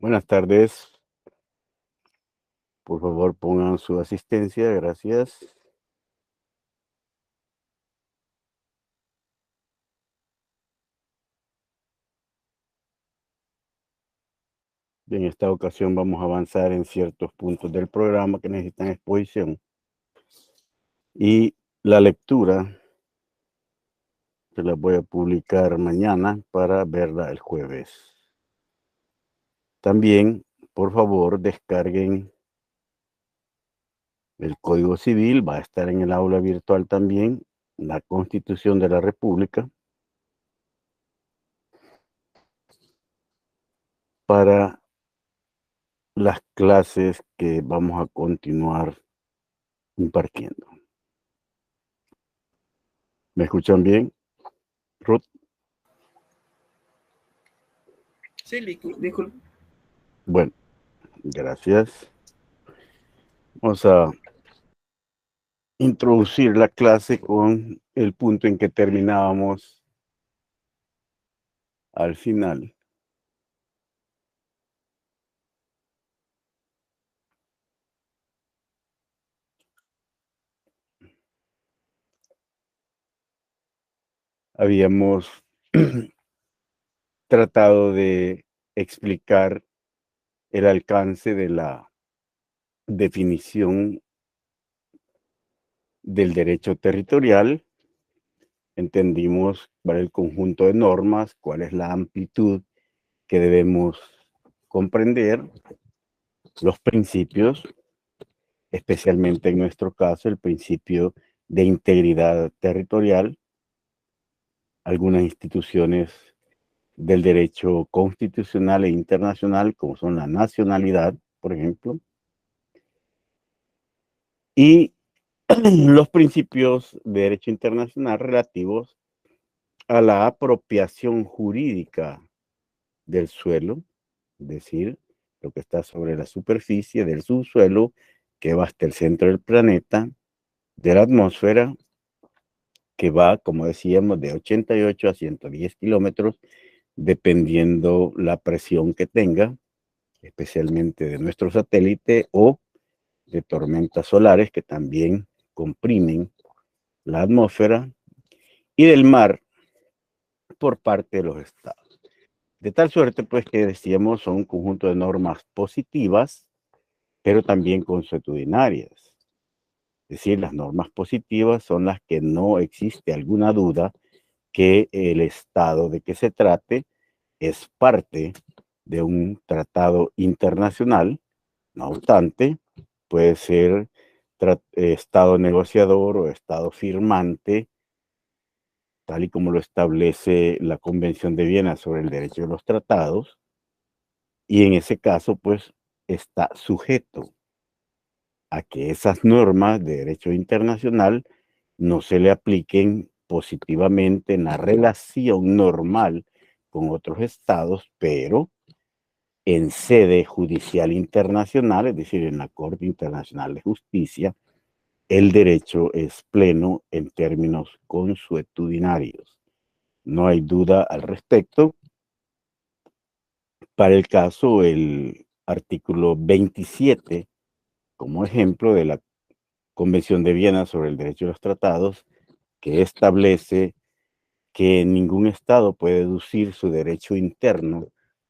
Buenas tardes. Por favor, pongan su asistencia. Gracias. En esta ocasión vamos a avanzar en ciertos puntos del programa que necesitan exposición. Y la lectura se la voy a publicar mañana para verla el jueves. También, por favor, descarguen el Código Civil. Va a estar en el aula virtual también, la Constitución de la República, para las clases que vamos a continuar impartiendo. ¿Me escuchan bien, Ruth? Sí, disculpe. Bueno, gracias. Vamos a introducir la clase con el punto en que terminábamos al final. Habíamos tratado de explicar el alcance de la definición del derecho territorial. Entendimos cuál es el conjunto de normas, cuál es la amplitud que debemos comprender, los principios, especialmente en nuestro caso el principio de integridad territorial, algunas instituciones del derecho constitucional e internacional, como son la nacionalidad, por ejemplo, y los principios de derecho internacional relativos a la apropiación jurídica del suelo, es decir, lo que está sobre la superficie del subsuelo, que va hasta el centro del planeta, de la atmósfera, que va, como decíamos, de 88 a 110 kilómetros, dependiendo la presión que tenga, especialmente de nuestro satélite o de tormentas solares que también comprimen la atmósfera, y del mar por parte de los estados. De tal suerte, pues, que decíamos, son un conjunto de normas positivas, pero también consuetudinarias. Es decir, las normas positivas son las que no existe alguna duda que el estado de que se trate es parte de un tratado internacional. No obstante, puede ser estado negociador o estado firmante, tal y como lo establece la Convención de Viena sobre el derecho de los tratados, y en ese caso, pues, está sujeto a que esas normas de derecho internacional no se le apliquen positivamente en la relación normal con otros estados, pero en sede judicial internacional, es decir, en la Corte Internacional de Justicia, el derecho es pleno en términos consuetudinarios. No hay duda al respecto. Para el caso, el artículo 27, como ejemplo de la Convención de Viena sobre el derecho de los tratados, que establece que ningún Estado puede deducir su derecho interno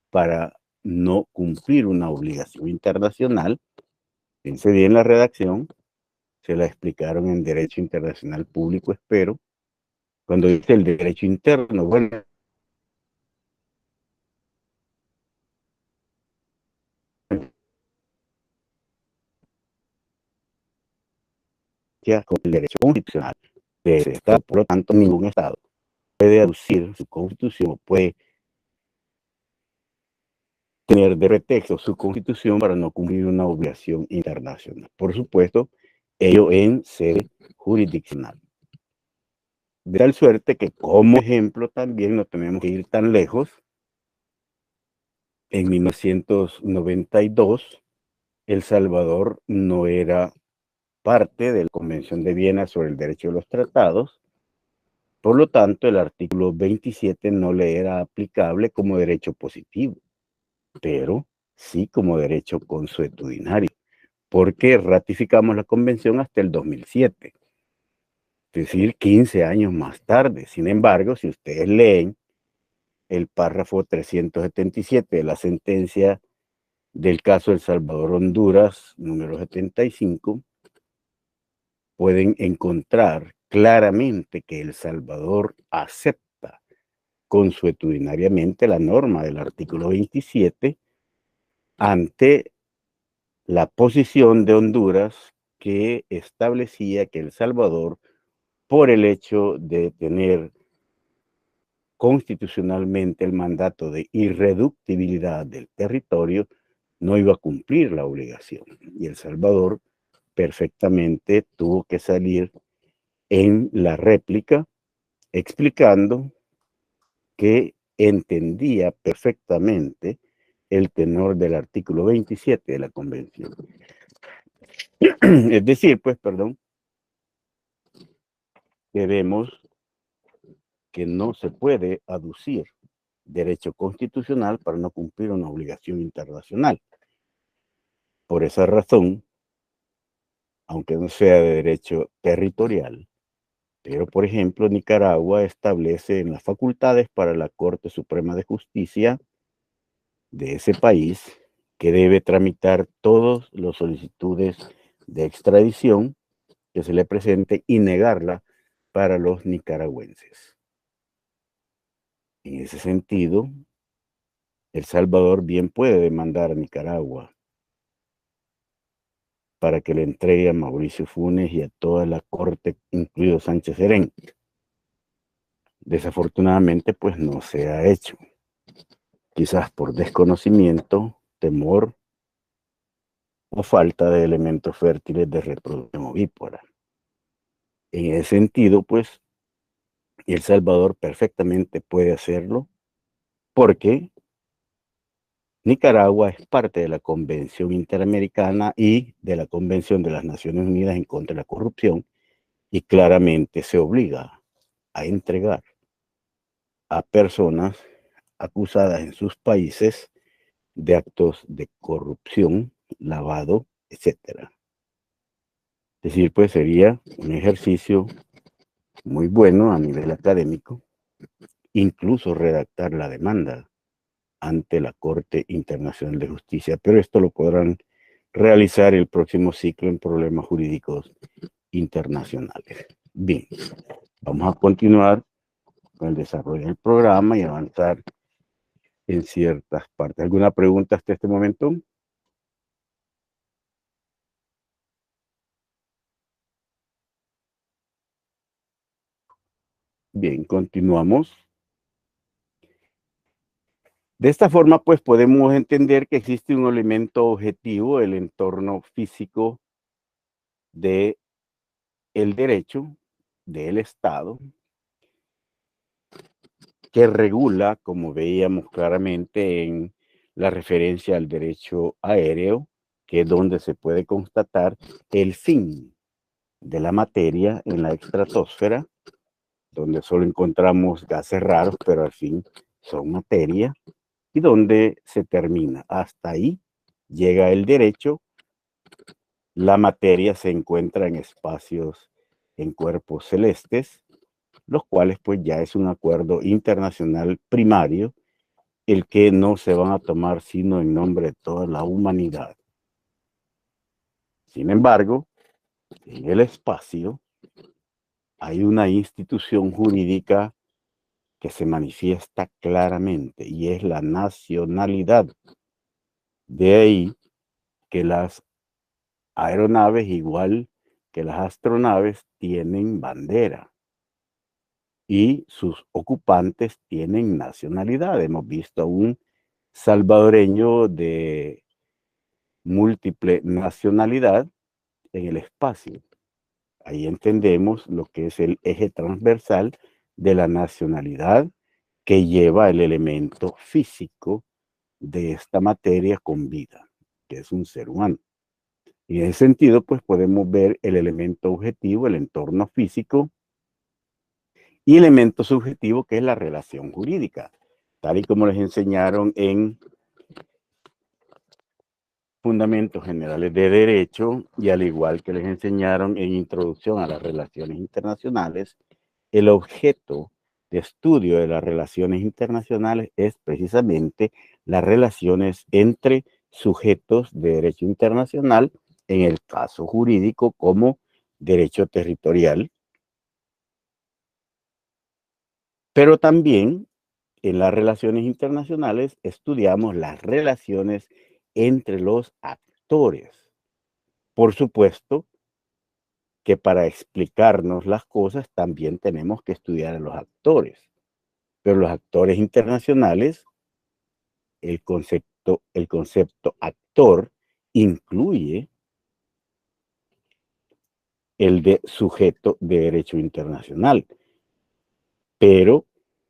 para no cumplir una obligación internacional. Fíjense bien la redacción, se la explicaron en Derecho Internacional Público, espero. Cuando dice el derecho interno, bueno, ya con el derecho constitucional de ese Estado. Por lo tanto, ningún Estado puede aducir su constitución, puede tener de pretexto su constitución para no cumplir una obligación internacional. Por supuesto, ello en sede jurisdiccional. De tal suerte que, como ejemplo, también no tenemos que ir tan lejos. En 1992, El Salvador no era parte de la Convención de Viena sobre el derecho de los tratados. Por lo tanto, el artículo 27 no le era aplicable como derecho positivo. Pero sí como derecho consuetudinario, porque ratificamos la convención hasta el 2007, es decir, 15 años más tarde. Sin embargo, si ustedes leen el párrafo 377 de la sentencia del caso El Salvador-Honduras, número 75, pueden encontrar claramente que El Salvador acepta consuetudinariamente la norma del artículo 27 ante la posición de Honduras que establecía que El Salvador, por el hecho de tener constitucionalmente el mandato de irreductibilidad del territorio, no iba a cumplir la obligación. Y El Salvador perfectamente tuvo que salir en la réplica explicando que entendía perfectamente el tenor del artículo 27 de la Convención. Es decir, pues, perdón, que vemos que no se puede aducir derecho constitucional para no cumplir una obligación internacional. Por esa razón, aunque no sea de derecho territorial, pero por ejemplo, Nicaragua establece en las facultades para la Corte Suprema de Justicia de ese país que debe tramitar todas las solicitudes de extradición que se le presente y negarla para los nicaragüenses. En ese sentido, El Salvador bien puede demandar a Nicaragua para que le entregue a Mauricio Funes y a toda la corte, incluido Sánchez Serén. Desafortunadamente, pues no se ha hecho. Quizás por desconocimiento, temor o falta de elementos fértiles de reproducción ovípara. En ese sentido, pues, El Salvador perfectamente puede hacerlo porque Nicaragua es parte de la Convención Interamericana y de la Convención de las Naciones Unidas en contra de la corrupción y claramente se obliga a entregar a personas acusadas en sus países de actos de corrupción, lavado, etcétera. Es decir, pues sería un ejercicio muy bueno a nivel académico, incluso redactar la demanda ante la Corte Internacional de Justicia, pero esto lo podrán realizar el próximo ciclo en problemas jurídicos internacionales. Bien, vamos a continuar con el desarrollo del programa y avanzar en ciertas partes. ¿Alguna pregunta hasta este momento? Bien, continuamos. De esta forma, pues podemos entender que existe un elemento objetivo, el entorno físico de el derecho del Estado, que regula, como veíamos claramente en la referencia al derecho aéreo, que es donde se puede constatar el fin de la materia en la estratosfera, donde solo encontramos gases raros, pero al fin son materia, y donde se termina. Hasta ahí llega el derecho. La materia se encuentra en espacios, en cuerpos celestes, los cuales pues ya es un acuerdo internacional primario, el que no se van a tomar sino en nombre de toda la humanidad. Sin embargo, en el espacio hay una institución jurídica que se manifiesta claramente y es la nacionalidad. De ahí que las aeronaves, igual que las astronaves, tienen bandera y sus ocupantes tienen nacionalidad. Hemos visto a un salvadoreño de múltiple nacionalidad en el espacio. Ahí entendemos lo que es el eje transversal de la nacionalidad que lleva el elemento físico de esta materia con vida, que es un ser humano. Y en ese sentido, pues podemos ver el elemento objetivo, el entorno físico, y elemento subjetivo, que es la relación jurídica, tal y como les enseñaron en fundamentos generales de derecho y al igual que les enseñaron en introducción a las relaciones internacionales, el objeto de estudio de las relaciones internacionales es precisamente las relaciones entre sujetos de derecho internacional, en el caso jurídico como derecho territorial, pero también en las relaciones internacionales estudiamos las relaciones entre los actores. Por supuesto que para explicarnos las cosas también tenemos que estudiar a los actores, pero los actores internacionales, el concepto actor incluye el de sujeto de derecho internacional, pero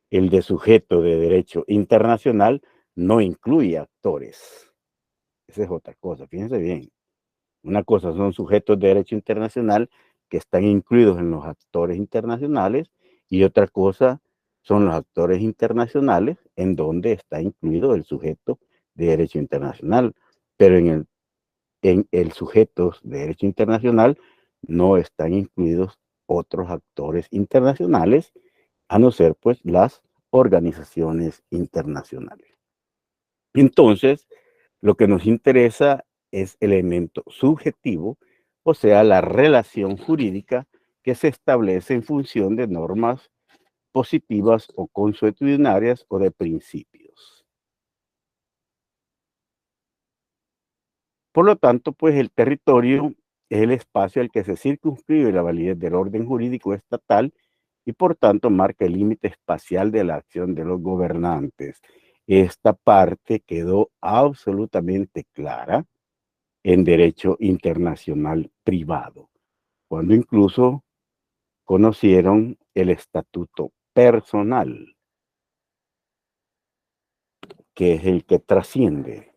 el de sujeto de derecho internacional no incluye actores. Esa es otra cosa, fíjense bien. Una cosa son sujetos de derecho internacional que están incluidos en los actores internacionales y otra cosa son los actores internacionales en donde está incluido el sujeto de derecho internacional. Pero en el sujeto de derecho internacional no están incluidos otros actores internacionales, a no ser pues las organizaciones internacionales. Entonces, lo que nos interesa es el elemento subjetivo, o sea, la relación jurídica que se establece en función de normas positivas o consuetudinarias o de principios. Por lo tanto, pues el territorio es el espacio al que se circunscribe la validez del orden jurídico estatal y por tanto marca el límite espacial de la acción de los gobernantes. Esta parte quedó absolutamente clara en derecho internacional privado, cuando incluso conocieron el estatuto personal, que es el que trasciende.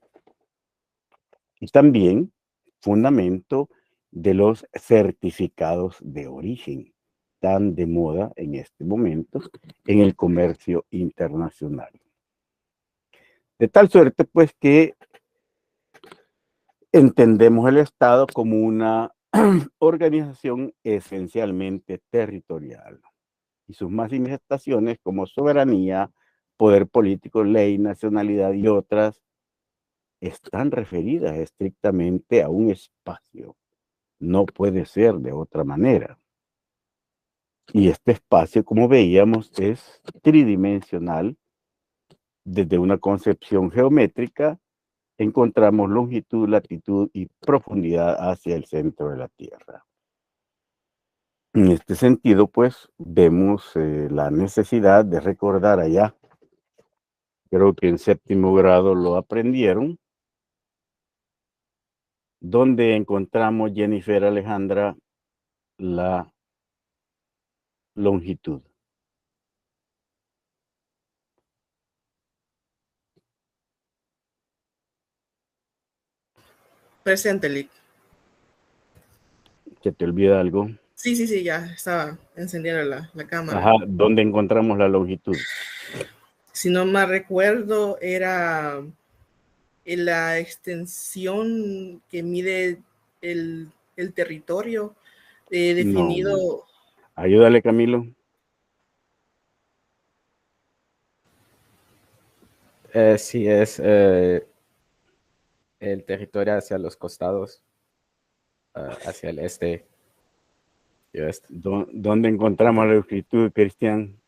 Y también fundamento de los certificados de origen, tan de moda en este momento en el comercio internacional. De tal suerte, pues, que entendemos el Estado como una organización esencialmente territorial y sus manifestaciones como soberanía, poder político, ley, nacionalidad y otras están referidas estrictamente a un espacio. No puede ser de otra manera. Y este espacio, como veíamos, es tridimensional. Desde una concepción geométrica, encontramos longitud, latitud y profundidad hacia el centro de la Tierra. En este sentido, pues, vemos la necesidad de recordar allá, creo que en séptimo grado lo aprendieron, donde encontramos, Jennifer Alejandra, la longitud. Presente, Lick. ¿Se te olvida algo? Sí, ya estaba encendiendo la cámara. Ajá, ¿dónde encontramos la longitud? Si no mal recuerdo, era la extensión que mide el territorio definido. No. Ayúdale, Camilo. Sí, es el territorio hacia los costados, hacia el este y oeste. ¿Dónde encontramos la longitud, Cristian?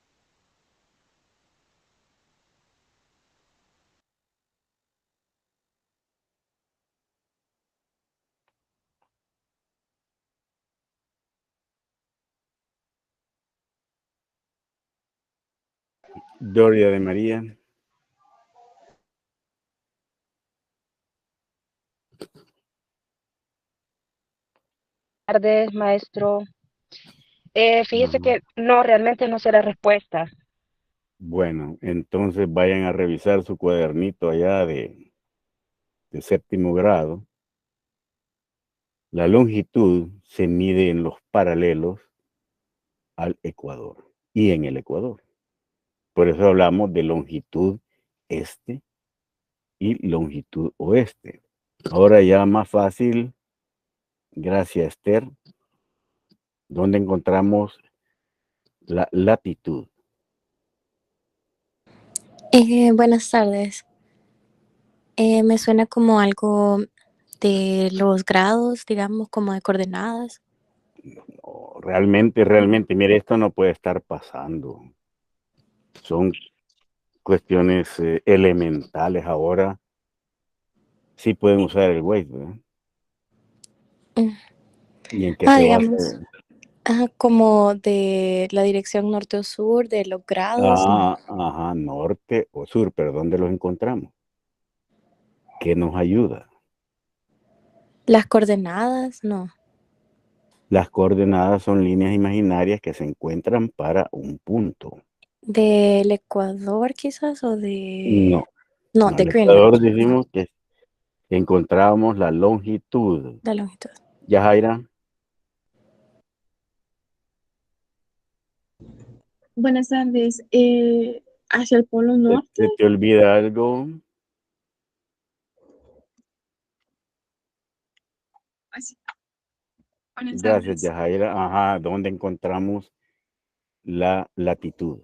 Doria de María. Tardes, maestro. Fíjese Ajá. que no, realmente no sé la respuesta. Bueno, entonces vayan a revisar su cuadernito allá de séptimo grado. La longitud se mide en los paralelos al Ecuador y en el Ecuador. Por eso hablamos de longitud este y longitud oeste. Ahora ya más fácil, gracias Esther, donde encontramos la latitud. Buenas tardes. Me suena como algo de los grados, digamos, como de coordenadas. No, realmente, mire, esto no puede estar pasando. Son cuestiones elementales ahora. Sí pueden usar el Waze, ¿verdad? Mm. ¿Y en qué se Digamos, basa? como de la dirección norte o sur, de los grados, ¿no? Ajá, norte o sur, pero ¿dónde los encontramos? ¿Qué nos ayuda? Las coordenadas, no. Las coordenadas son líneas imaginarias que se encuentran para un punto. ¿Del Ecuador quizás o de...? No, No, no, de al Greenland, Ecuador decimos que encontramos la longitud. la longitud. Yajaira, Buenas tardes. Hacia el Polo Norte. ¿se te olvida algo? Buenas Gracias, tardes. Yajaira. Ajá, ¿dónde encontramos la latitud?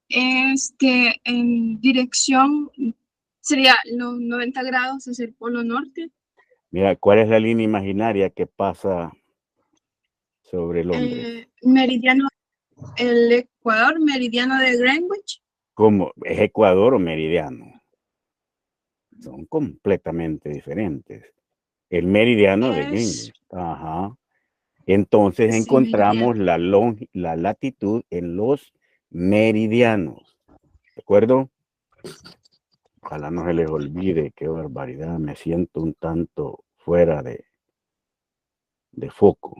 En dirección sería los 90 grados hacia el Polo Norte. Mira, ¿cuál es la línea imaginaria que pasa sobre Londres? Meridiano, el Ecuador, meridiano de Greenwich. ¿Cómo? ¿Es Ecuador o meridiano? Son completamente diferentes. El meridiano de Es, Greenwich. Ajá. Entonces sí, meridiano. encontramos la latitud en los meridianos. ¿De acuerdo? Ojalá no se les olvide, qué barbaridad. Me siento un tanto fuera de foco.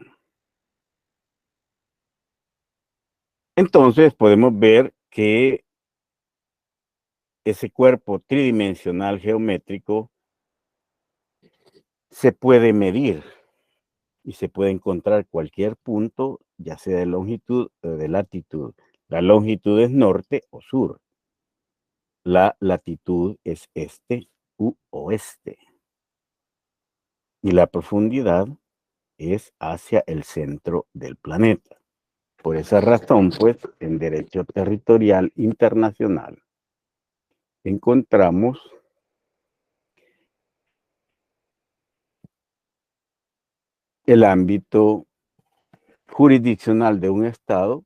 Entonces podemos ver que ese cuerpo tridimensional geométrico se puede medir y se puede encontrar cualquier punto, ya sea de longitud o de latitud. La longitud es norte o sur. La latitud es este u oeste. Y la profundidad es hacia el centro del planeta. Por esa razón, pues, en derecho territorial internacional encontramos el ámbito jurisdiccional de un estado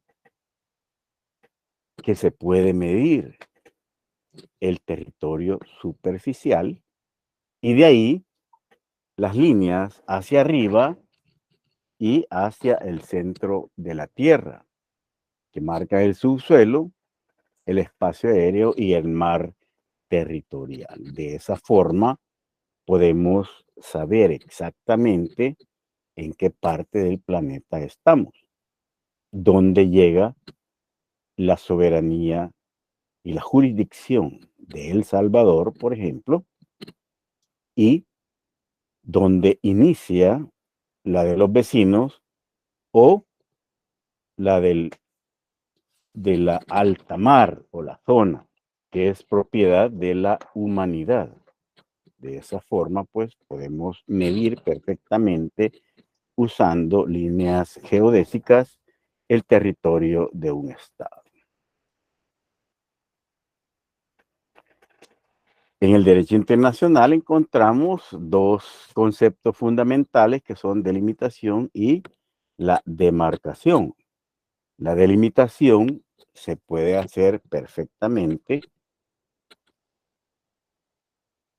que se puede medir el territorio superficial y de ahí las líneas hacia arriba y hacia el centro de la Tierra, que marca el subsuelo, el espacio aéreo y el mar territorial. De esa forma podemos saber exactamente en qué parte del planeta estamos, dónde llega la soberanía y la jurisdicción de El Salvador, por ejemplo, y dónde inicia la de los vecinos o la de la alta mar o la zona, que es propiedad de la humanidad. De esa forma, pues, podemos medir perfectamente usando líneas geodésicas el territorio de un estado. En el derecho internacional encontramos dos conceptos fundamentales que son delimitación y la demarcación. La delimitación se puede hacer perfectamente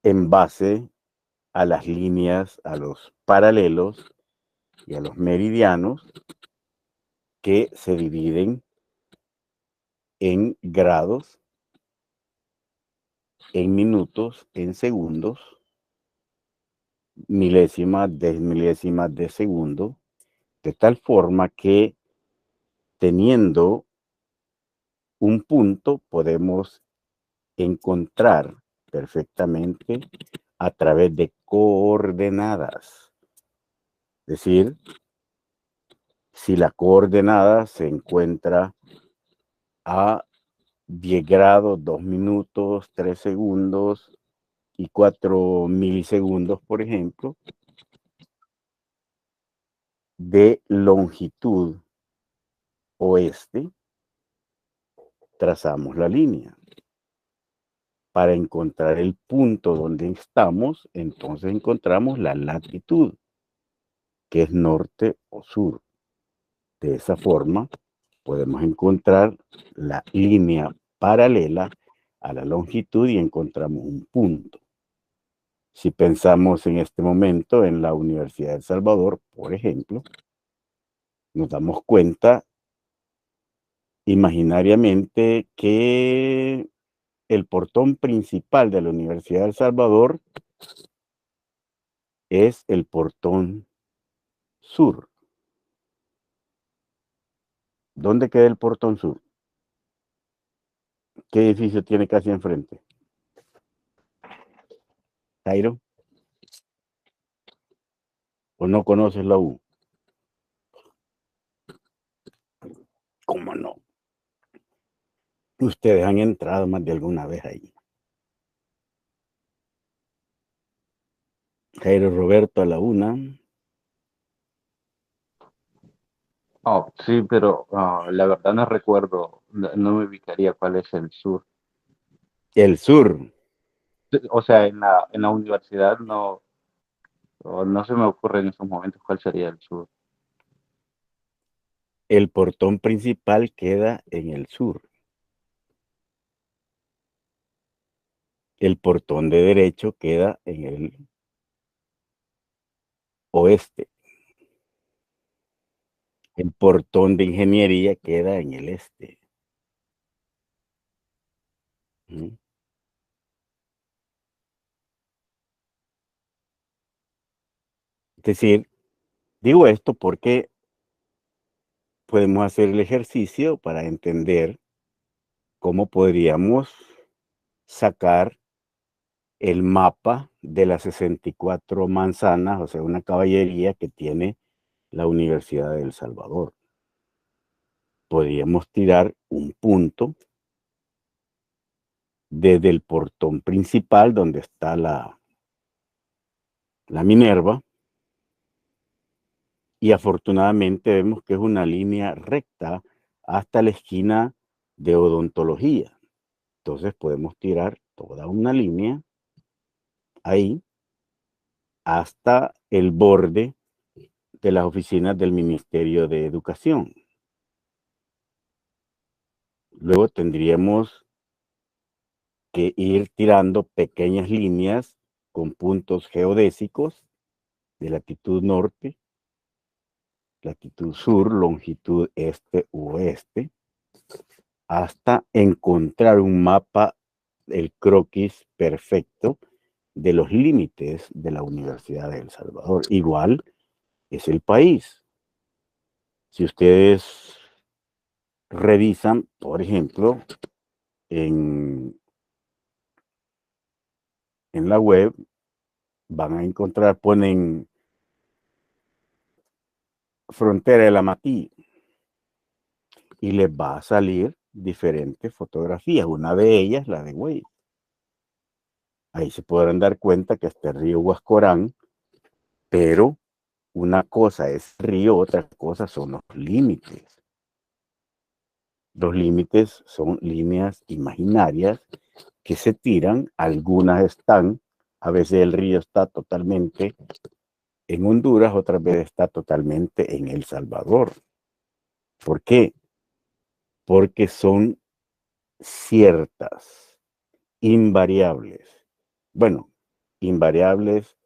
en base a las líneas, a los paralelos y a los meridianos que se dividen en grados, en minutos, en segundos, milésimas, desmilésimas de segundo, de tal forma que teniendo un punto podemos encontrar perfectamente a través de coordenadas. Es decir, si la coordenada se encuentra a 10 grados, 2 minutos, 3 segundos, y 4 milisegundos, por ejemplo, de longitud oeste, trazamos la línea. Para encontrar el punto donde estamos, entonces encontramos la latitud, que es norte o sur. De esa forma, podemos encontrar la línea paralela a la longitud y encontramos un punto. Si pensamos en este momento en la Universidad de El Salvador, por ejemplo, nos damos cuenta imaginariamente que el portón principal de la Universidad de El Salvador es el portón sur. ¿Dónde queda el portón sur? ¿Qué edificio tiene casi enfrente? ¿Jairo? ¿O no conoces la U? ¿Cómo no? Ustedes han entrado más de alguna vez ahí. Jairo Roberto a la una. Oh, sí, pero la verdad no recuerdo, no me ubicaría cuál es el sur. El sur. O sea, en la universidad no se me ocurre en estos momentos cuál sería el sur. El portón principal queda en el sur. El portón de derecho queda en el oeste. El portón de ingeniería queda en el este. Es decir, digo esto porque podemos hacer el ejercicio para entender cómo podríamos sacar el mapa de las 64 manzanas, o sea, una caballería que tiene la Universidad de El Salvador. Podríamos tirar un punto desde el portón principal donde está la Minerva, y afortunadamente vemos que es una línea recta hasta la esquina de odontología. Entonces podemos tirar toda una línea ahí hasta el borde de las oficinas del Ministerio de Educación. Luego tendríamos que ir tirando pequeñas líneas con puntos geodésicos de latitud norte, latitud sur, longitud este u oeste, hasta encontrar un mapa, el croquis perfecto de los límites de la Universidad de El Salvador. Igual es el país. Si ustedes revisan, por ejemplo, en la web, van a encontrar, ponen frontera de la Matí y les va a salir diferentes fotografías. Una de ellas, la de Waze. Ahí se podrán dar cuenta que este río Huascorán, pero una cosa es río, otra cosa son los límites. Los límites son líneas imaginarias que se tiran, algunas están, a veces el río está totalmente en Honduras, otras veces está totalmente en El Salvador. ¿Por qué? Porque son ciertas, invariables. Bueno, invariables,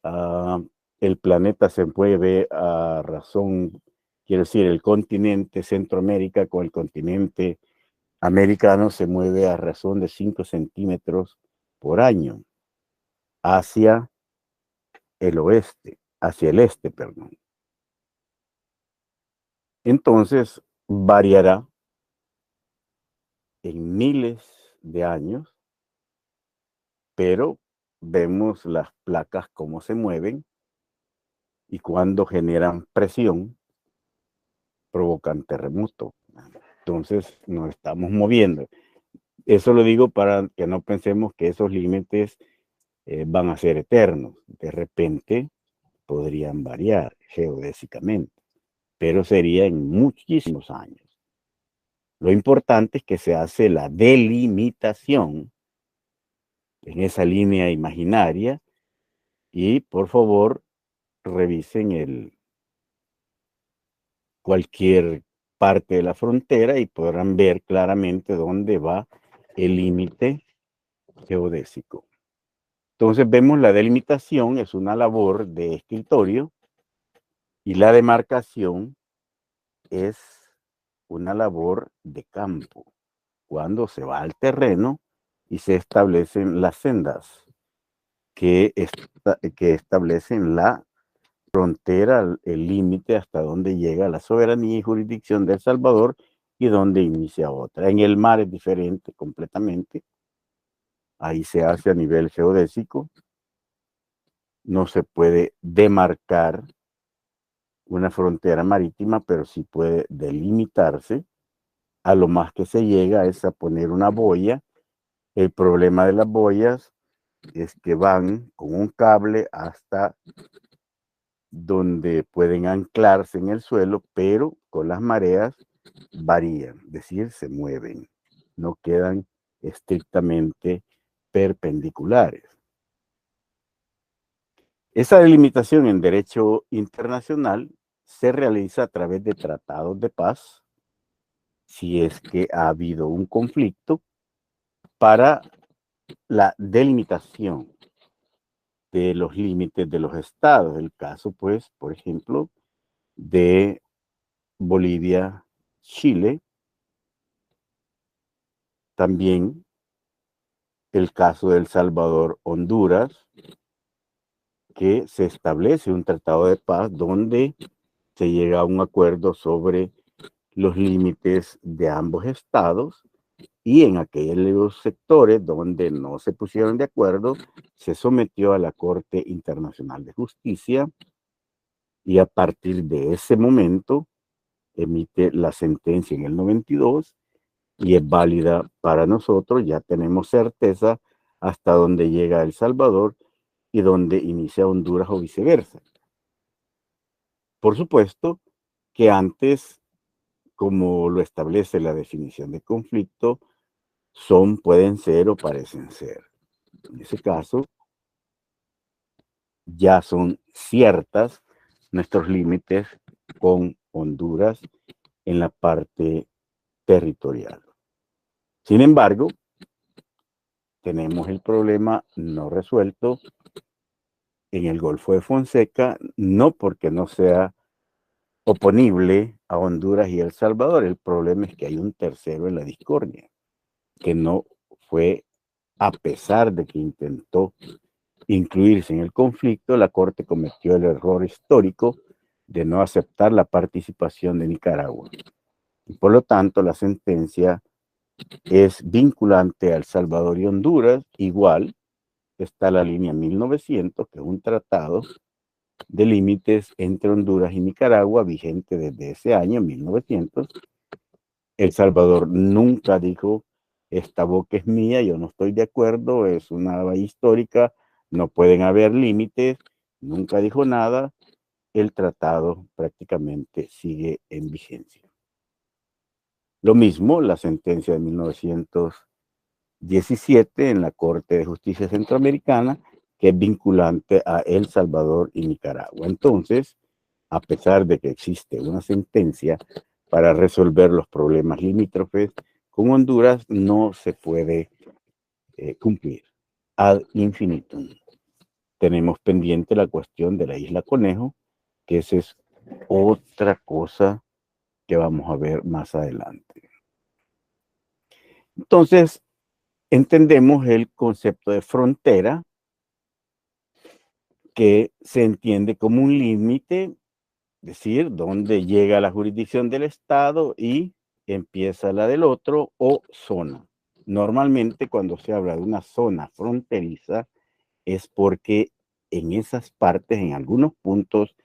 el planeta se mueve a razón, quiero decir, el continente Centroamérica con el continente americano se mueve a razón de 5 centímetros por año hacia el oeste, hacia el este, perdón. Entonces, variará en miles de años, pero vemos las placas cómo se mueven y cuando generan presión, provocan terremoto. Entonces, nos estamos moviendo. Eso lo digo para que no pensemos que esos límites van a ser eternos. De repente podrían variar geodésicamente, pero sería en muchísimos años. Lo importante es que se hace la delimitación en esa línea imaginaria y por favor revisen cualquier parte de la frontera y podrán ver claramente dónde va el límite geodésico. Entonces vemos la delimitación es una labor de escritorio y la demarcación es una labor de campo, cuando se va al terreno y se establecen las sendas que establecen la frontera, el límite hasta donde llega la soberanía y jurisdicción de El Salvador y donde inicia otra. En el mar es diferente completamente. Ahí se hace a nivel geodésico. No se puede demarcar una frontera marítima, pero sí puede delimitarse. A lo más que se llega es a poner una boya. El problema de las boyas es que van con un cable hasta donde pueden anclarse en el suelo, pero con las mareas varían, es decir, se mueven, no quedan estrictamente perpendiculares. Esa delimitación en derecho internacional se realiza a través de tratados de paz, si es que ha habido un conflicto, para la delimitación de los límites de los estados. El caso, pues, por ejemplo, de Bolivia, Chile, también el caso de El Salvador, Honduras, que se establece un tratado de paz donde se llega a un acuerdo sobre los límites de ambos estados y en aquellos sectores donde no se pusieron de acuerdo, se sometió a la Corte Internacional de Justicia y a partir de ese momento emite la sentencia en el 92 y es válida para nosotros. Ya tenemos certeza hasta dónde llega El Salvador y dónde inicia Honduras o viceversa. Por supuesto que antes, como lo establece la definición de conflicto, pueden ser o parecen ser. En ese caso, ya son ciertas nuestros límites con Honduras en la parte territorial. Sin embargo, tenemos el problema no resuelto en el Golfo de Fonseca, no porque no sea oponible a Honduras y El Salvador. El problema es que hay un tercero en la discordia, que no fue, a pesar de que intentó incluirse en el conflicto, la Corte cometió el error histórico de no aceptar la participación de Nicaragua. Y por lo tanto, la sentencia es vinculante a El Salvador y Honduras. Igual está la línea 1900, que es un tratado de límites entre Honduras y Nicaragua, vigente desde ese año, 1900. El Salvador nunca dijo, esta boca es mía, yo no estoy de acuerdo, es una valla histórica, no pueden haber límites, nunca dijo nada. El tratado prácticamente sigue en vigencia. Lo mismo la sentencia de 1917 en la Corte de Justicia Centroamericana, que es vinculante a El Salvador y Nicaragua. Entonces, a pesar de que existe una sentencia para resolver los problemas limítrofes con Honduras, no se puede cumplir ad infinitum. Tenemos pendiente la cuestión de la Isla Conejo, que esa es otra cosa que vamos a ver más adelante. Entonces, entendemos el concepto de frontera, que se entiende como un límite, es decir, donde llega la jurisdicción del Estado y empieza la del otro, o zona. Normalmente cuando se habla de una zona fronteriza es porque en esas partes, en algunos puntos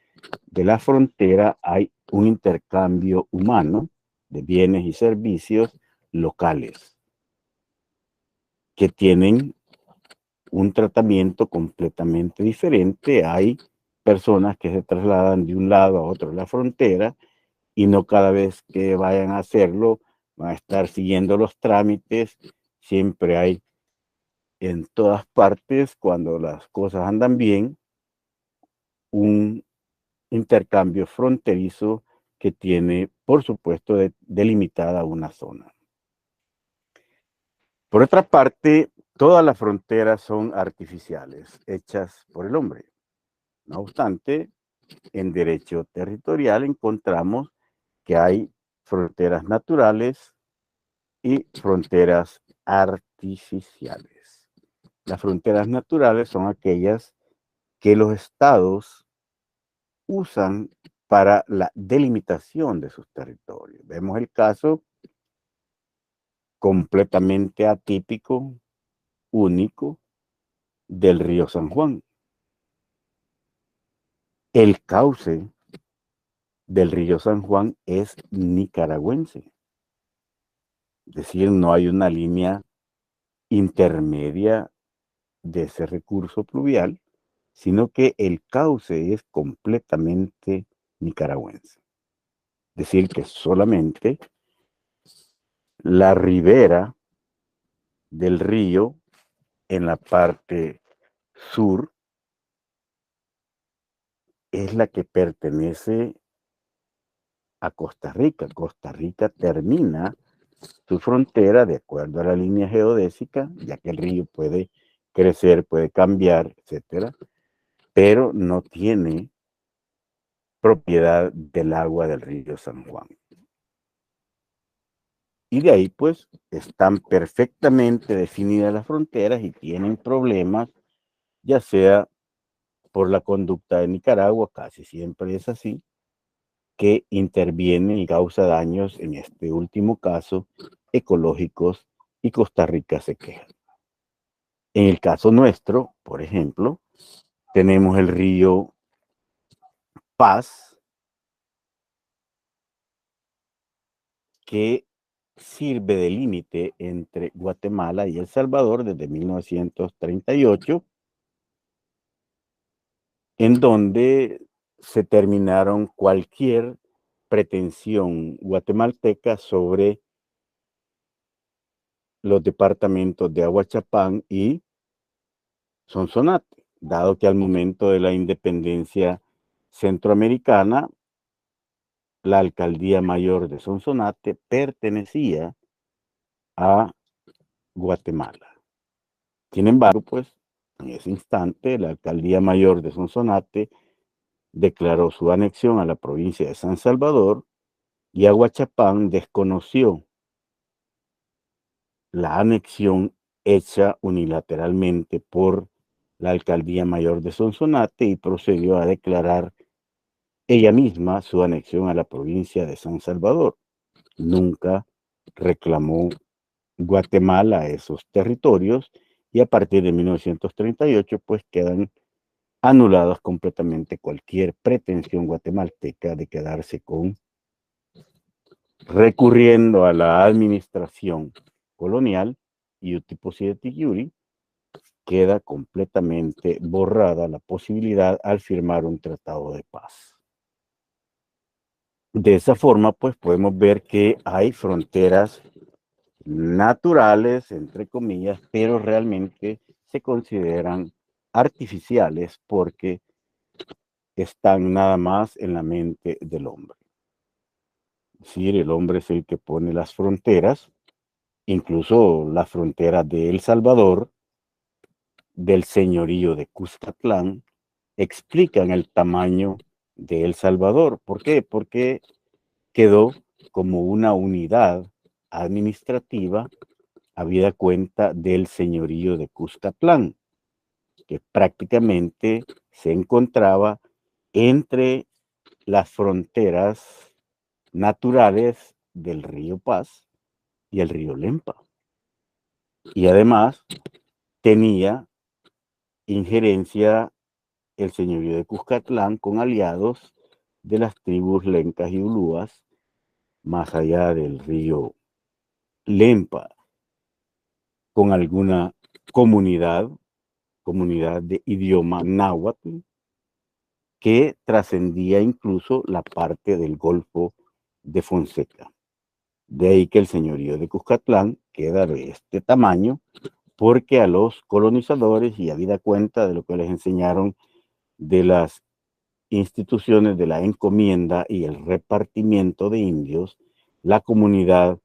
de la frontera, hay un intercambio humano de bienes y servicios locales que tienen un tratamiento completamente diferente. Hay personas que se trasladan de un lado a otro de la frontera y no cada vez que vayan a hacerlo van a estar siguiendo los trámites. Siempre hay en todas partes, cuando las cosas andan bien, un intercambio fronterizo que tiene, por supuesto, delimitada una zona. Por otra parte, todas las fronteras son artificiales, hechas por el hombre. No obstante, en derecho territorial encontramos que hay fronteras naturales y fronteras artificiales. Las fronteras naturales son aquellas que los estados usan para la delimitación de sus territorios. Vemos el caso completamente atípico, único, del río San Juan. El cauce del río San Juan es nicaragüense. Es decir, no hay una línea intermedia de ese recurso pluvial, sino que el cauce es completamente nicaragüense. Es decir, que solamente la ribera del río en la parte sur es la que pertenece a Costa Rica. Costa Rica termina su frontera de acuerdo a la línea geodésica, ya que el río puede crecer, puede cambiar, etcétera, pero no tiene propiedad del agua del río San Juan. Y de ahí, pues, están perfectamente definidas las fronteras y tienen problemas, ya sea por la conducta de Nicaragua, casi siempre es así, que interviene y causa daños, en este último caso, ecológicos, y Costa Rica se queja. En el caso nuestro, por ejemplo, tenemos el río Paz, que sirve de límite entre Guatemala y El Salvador desde 1938, en donde se terminaron cualquier pretensión guatemalteca sobre los departamentos de Aguachapán y Sonsonate, dado que al momento de la independencia centroamericana, la alcaldía mayor de Sonsonate pertenecía a Guatemala. Sin embargo, pues, en ese instante, la alcaldía mayor de Sonsonate declaró su anexión a la provincia de San Salvador y Aguachapán desconoció la anexión hecha unilateralmente por la alcaldía mayor de Sonsonate y procedió a declarar ella misma su anexión a la provincia de San Salvador. Nunca reclamó Guatemala esos territorios y a partir de 1938 pues quedan anuladas completamente cualquier pretensión guatemalteca de quedarse con, recurriendo a la administración colonial, iuti possidetis iuri, queda completamente borrada la posibilidad al firmar un tratado de paz. De esa forma, pues podemos ver que hay fronteras naturales, entre comillas, pero realmente se consideran artificiales porque están nada más en la mente del hombre. Es decir, el hombre es el que pone las fronteras, incluso la frontera de El Salvador, del señorío de Cuscatlán, explican el tamaño de El Salvador. ¿Por qué? Porque quedó como una unidad administrativa habida cuenta del señorío de Cuscatlán, que prácticamente se encontraba entre las fronteras naturales del río Paz y el río Lempa. Y además tenía injerencia el señorío de Cuscatlán con aliados de las tribus lencas y ulúas más allá del río Lempa, con alguna comunidad comunidad de idioma náhuatl que trascendía incluso la parte del Golfo de Fonseca. De ahí que el señorío de Cuscatlán queda de este tamaño, porque a los colonizadores, y habida cuenta de lo que les enseñaron de las instituciones de la encomienda y el repartimiento de indios, la comunidad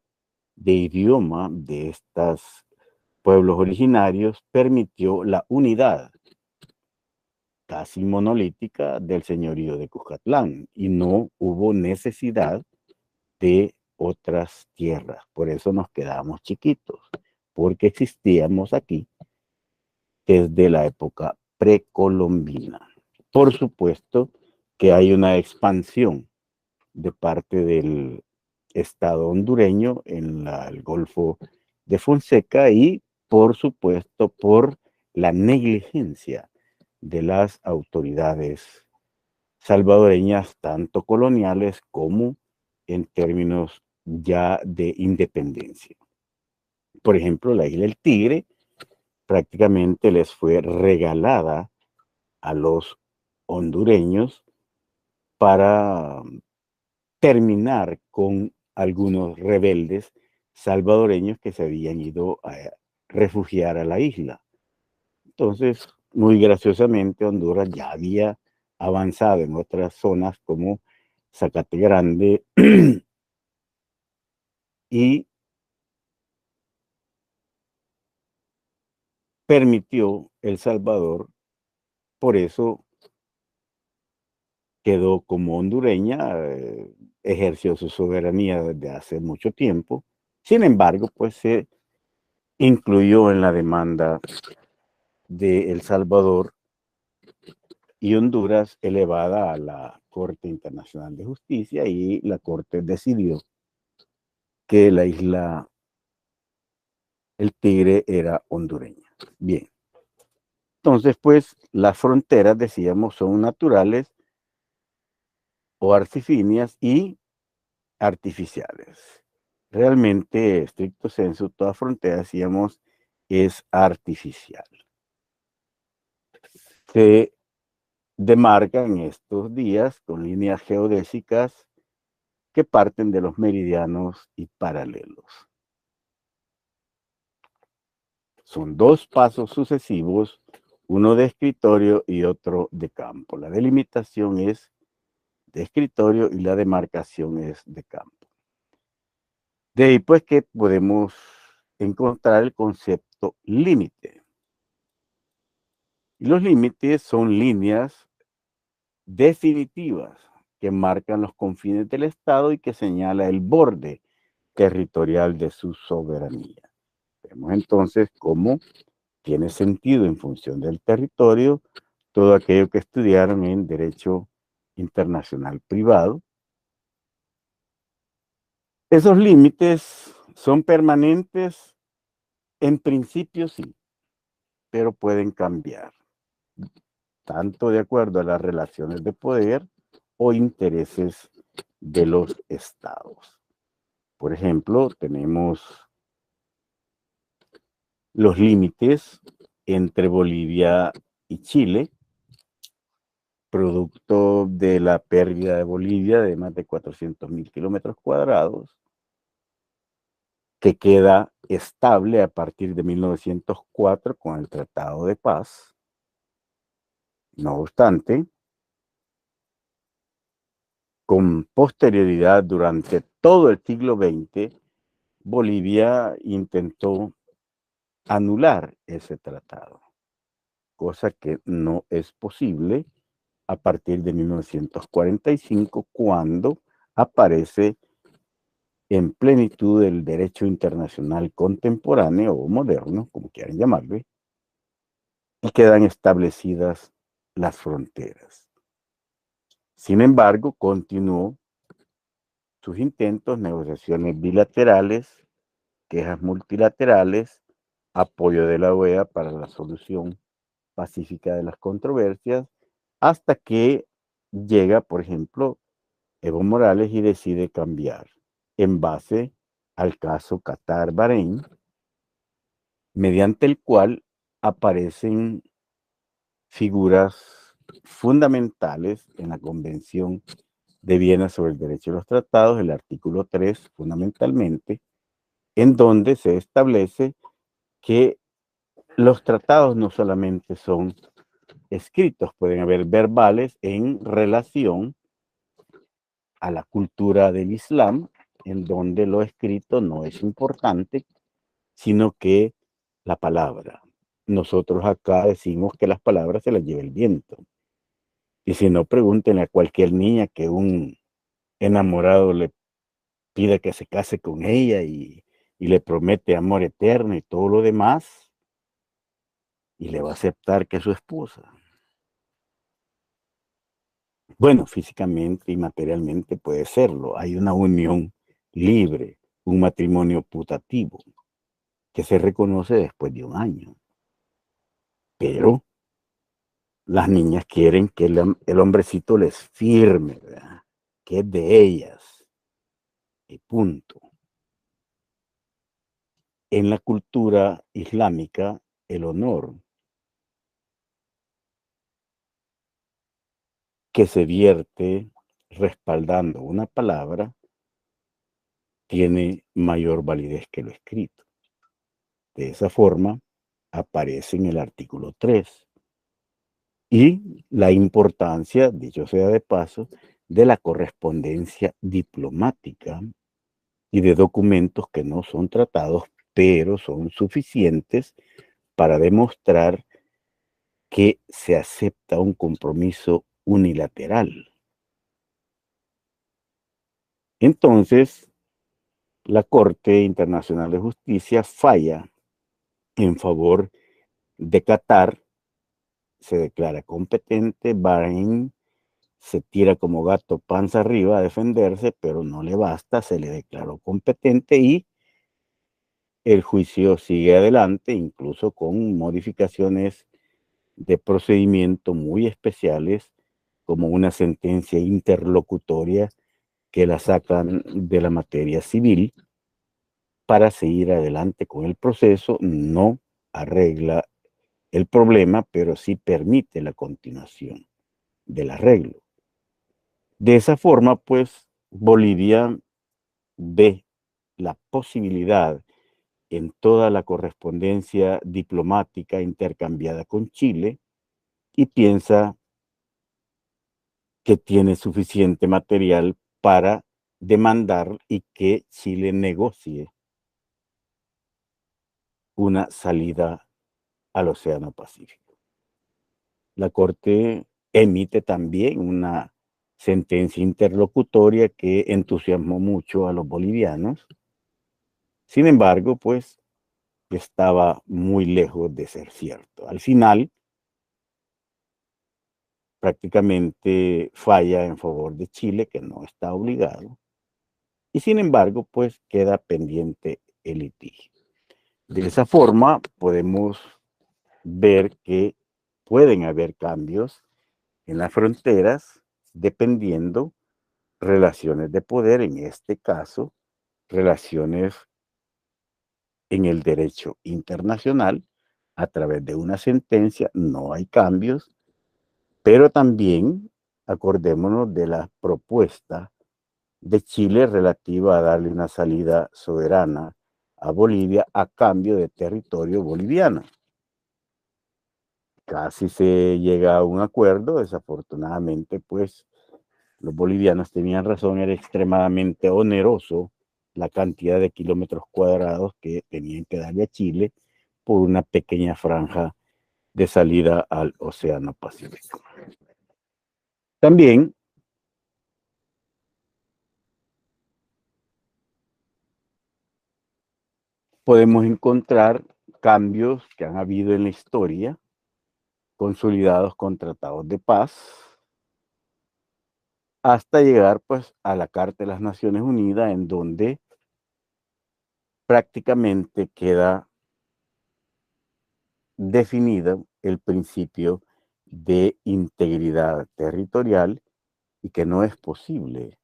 de idioma de estos pueblos originarios permitió la unidad casi monolítica del señorío de Cuscatlán y no hubo necesidad de otras tierras. Por eso nos quedamos chiquitos, porque existíamos aquí desde la época precolombina. Por supuesto que hay una expansión de parte del Estado hondureño en el Golfo de Fonseca y, por supuesto, por la negligencia de las autoridades salvadoreñas, tanto coloniales como en términos ya de independencia. Por ejemplo, la isla del Tigre prácticamente les fue regalada a los hondureños para terminar con algunos rebeldes salvadoreños que se habían ido a refugiar a la isla. Entonces, muy graciosamente, Honduras ya había avanzado en otras zonas como Zacate Grande y permitió El Salvador, por eso quedó como hondureña, ejerció su soberanía desde hace mucho tiempo. Sin embargo, pues se incluyó en la demanda de El Salvador y Honduras elevada a la Corte Internacional de Justicia, y la Corte decidió que la isla El Tigre era hondureña. Bien. Entonces, pues, las fronteras, decíamos, son naturales o artifinias y artificiales. Realmente, estricto sensu, toda frontera, decíamos, es artificial. Se demarcan estos días con líneas geodésicas que parten de los meridianos y paralelos. Son dos pasos sucesivos, uno de escritorio y otro de campo. La delimitación es de escritorio y la demarcación es de campo. De ahí pues que podemos encontrar el concepto límite. Y los límites son líneas definitivas que marcan los confines del Estado y que señala el borde territorial de su soberanía. Vemos entonces cómo tiene sentido en función del territorio todo aquello que estudiaron en Derecho Internacional Privado. Esos límites son permanentes, en principio sí, pero pueden cambiar, tanto de acuerdo a las relaciones de poder o intereses de los estados. Por ejemplo, tenemos los límites entre Bolivia y Chile, producto de la pérdida de Bolivia de más de 400.000 kilómetros cuadrados, que queda estable a partir de 1904 con el Tratado de Paz. No obstante, con posterioridad durante todo el siglo XX, Bolivia intentó anular ese tratado, cosa que no es posible a partir de 1945, cuando aparece en plenitud el derecho internacional contemporáneo o moderno, como quieran llamarle, y quedan establecidas las fronteras. Sin embargo, continuó sus intentos, negociaciones bilaterales, quejas multilaterales, apoyo de la OEA para la solución pacífica de las controversias, hasta que llega, por ejemplo, Evo Morales y decide cambiar en base al caso Qatar-Bahrein, mediante el cual aparecen figuras fundamentales en la Convención de Viena sobre el Derecho de los Tratados, el artículo 3, fundamentalmente, en donde se establece que los tratados no solamente son escritos, pueden haber verbales en relación a la cultura del Islam, en donde lo escrito no es importante, sino que la palabra. Nosotros acá decimos que las palabras se las lleva el viento. Y si no, pregúntenle a cualquier niña que un enamorado le pida que se case con ella y le promete amor eterno y todo lo demás, y le va a aceptar que es su esposa. Bueno, físicamente y materialmente puede serlo. Hay una unión libre, un matrimonio putativo, que se reconoce después de un año. Pero las niñas quieren que el hombrecito les firme, ¿verdad? Que es de ellas. Y punto. En la cultura islámica, el honor que se vierte respaldando una palabra tiene mayor validez que lo escrito. De esa forma, aparece en el artículo 3. Y la importancia, dicho sea de paso, de la correspondencia diplomática y de documentos que no son tratados, pero son suficientes para demostrar que se acepta un compromiso unilateral. Entonces, la Corte Internacional de Justicia falla en favor de Qatar, se declara competente, Bahrein se tira como gato panza arriba a defenderse, pero no le basta, se le declaró competente y el juicio sigue adelante, incluso con modificaciones de procedimiento muy especiales, como una sentencia interlocutoria que la sacan de la materia civil para seguir adelante con el proceso. No arregla el problema, pero sí permite la continuación del arreglo. De esa forma, pues, Bolivia ve la posibilidad en toda la correspondencia diplomática intercambiada con Chile y piensa que tiene suficiente material para demandar y que Chile negocie una salida al Océano Pacífico. La Corte emite también una sentencia interlocutoria que entusiasmó mucho a los bolivianos. Sin embargo, pues estaba muy lejos de ser cierto. Al final, prácticamente falla en favor de Chile, que no está obligado, y sin embargo, pues queda pendiente el litigio. De esa forma, podemos ver que pueden haber cambios en las fronteras dependiendo relaciones de poder, en este caso, relaciones en el derecho internacional a través de una sentencia. No hay cambios, pero también acordémonos de la propuesta de Chile relativa a darle una salida soberana a Bolivia a cambio de territorio boliviano. Casi se llega a un acuerdo, desafortunadamente, pues los bolivianos tenían razón, era extremadamente oneroso la cantidad de kilómetros cuadrados que tenían que darle a Chile por una pequeña franja de salida al Océano Pacífico. También podemos encontrar cambios que han habido en la historia, consolidados con tratados de paz, hasta llegar pues a la Carta de las Naciones Unidas, en donde prácticamente queda definido el principio de integridad territorial y que no es posible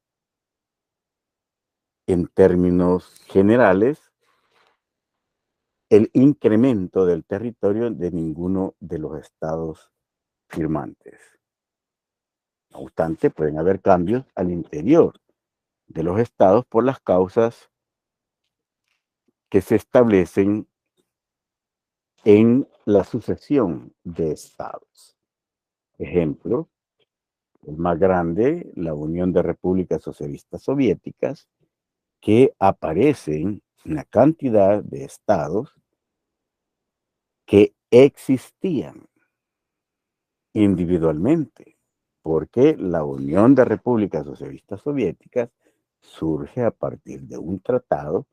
en términos generales el incremento del territorio de ninguno de los estados firmantes. No obstante, pueden haber cambios al interior de los estados por las causas que se establecen en la sucesión de estados. Ejemplo, el más grande, la Unión de Repúblicas Socialistas Soviéticas, que aparecen una cantidad de estados que existían individualmente, porque la Unión de Repúblicas Socialistas Soviéticas surge a partir de un tratado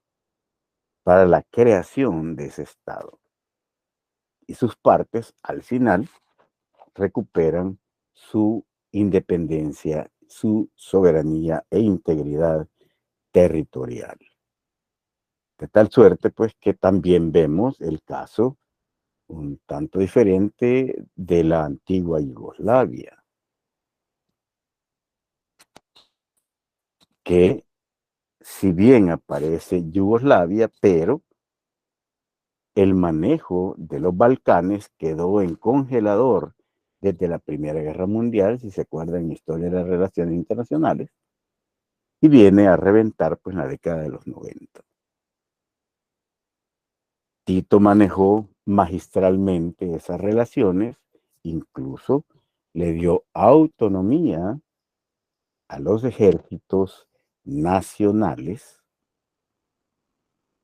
para la creación de ese estado. Y sus partes, al final, recuperan su independencia, su soberanía e integridad territorial. De tal suerte, pues, que también vemos el caso un tanto diferente de la antigua Yugoslavia, que si bien aparece Yugoslavia, pero el manejo de los Balcanes quedó en congelador desde la Primera Guerra Mundial, si se acuerdan en Historia de las Relaciones Internacionales, y viene a reventar pues en la década de los 90. Tito manejó magistralmente esas relaciones, incluso le dio autonomía a los ejércitos nacionales,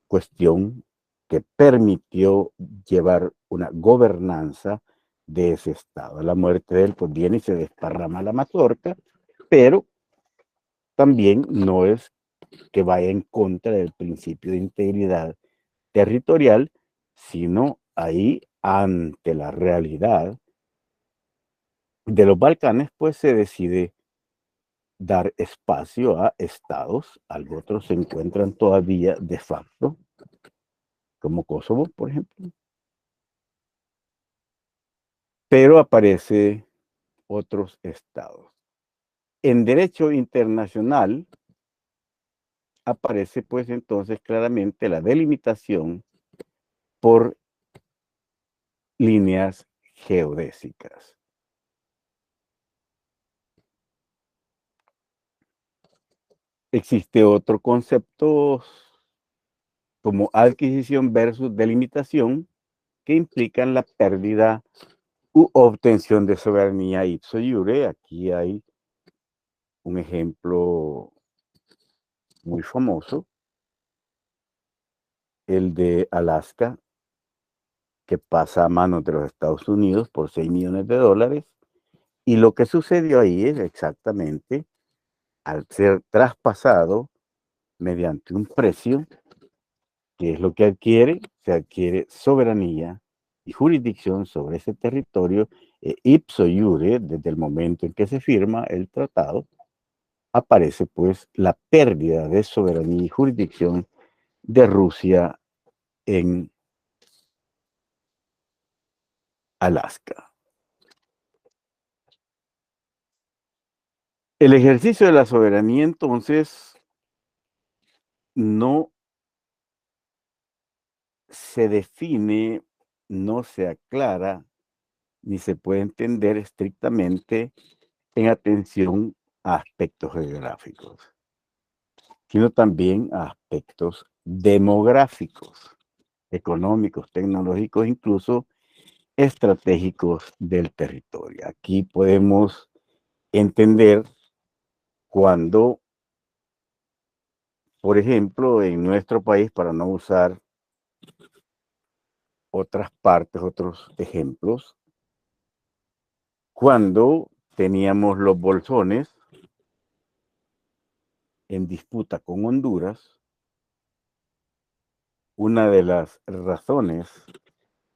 cuestión que permitió llevar una gobernanza de ese estado. A la muerte de él, pues viene y se desparrama la mazorca, pero también no es que vaya en contra del principio de integridad territorial, sino ahí ante la realidad de los Balcanes, pues se decide dar espacio a estados, algo otros se encuentran todavía de facto, como Kosovo, por ejemplo, pero aparece otros estados. En derecho internacional aparece pues entonces claramente la delimitación por líneas geodésicas. Existe otro concepto como adquisición versus delimitación que implican la pérdida u obtención de soberanía ipso iure. Aquí hay un ejemplo muy famoso, el de Alaska, que pasa a manos de los Estados Unidos por $6 millones, y lo que sucedió ahí es exactamente, al ser traspasado mediante un precio, que es lo que adquiere, se adquiere soberanía y jurisdicción sobre ese territorio, ipso iure, desde el momento en que se firma el tratado, aparece pues la pérdida de soberanía y jurisdicción de Rusia en Alaska. El ejercicio de la soberanía entonces no se define, no se aclara, ni se puede entender estrictamente en atención a aspectos geográficos, sino también a aspectos demográficos, económicos, tecnológicos, incluso estratégicos del territorio. Aquí podemos entender cuando, por ejemplo, en nuestro país, para no usar otras partes, otros ejemplos, cuando teníamos los bolsones en disputa con Honduras, una de las razones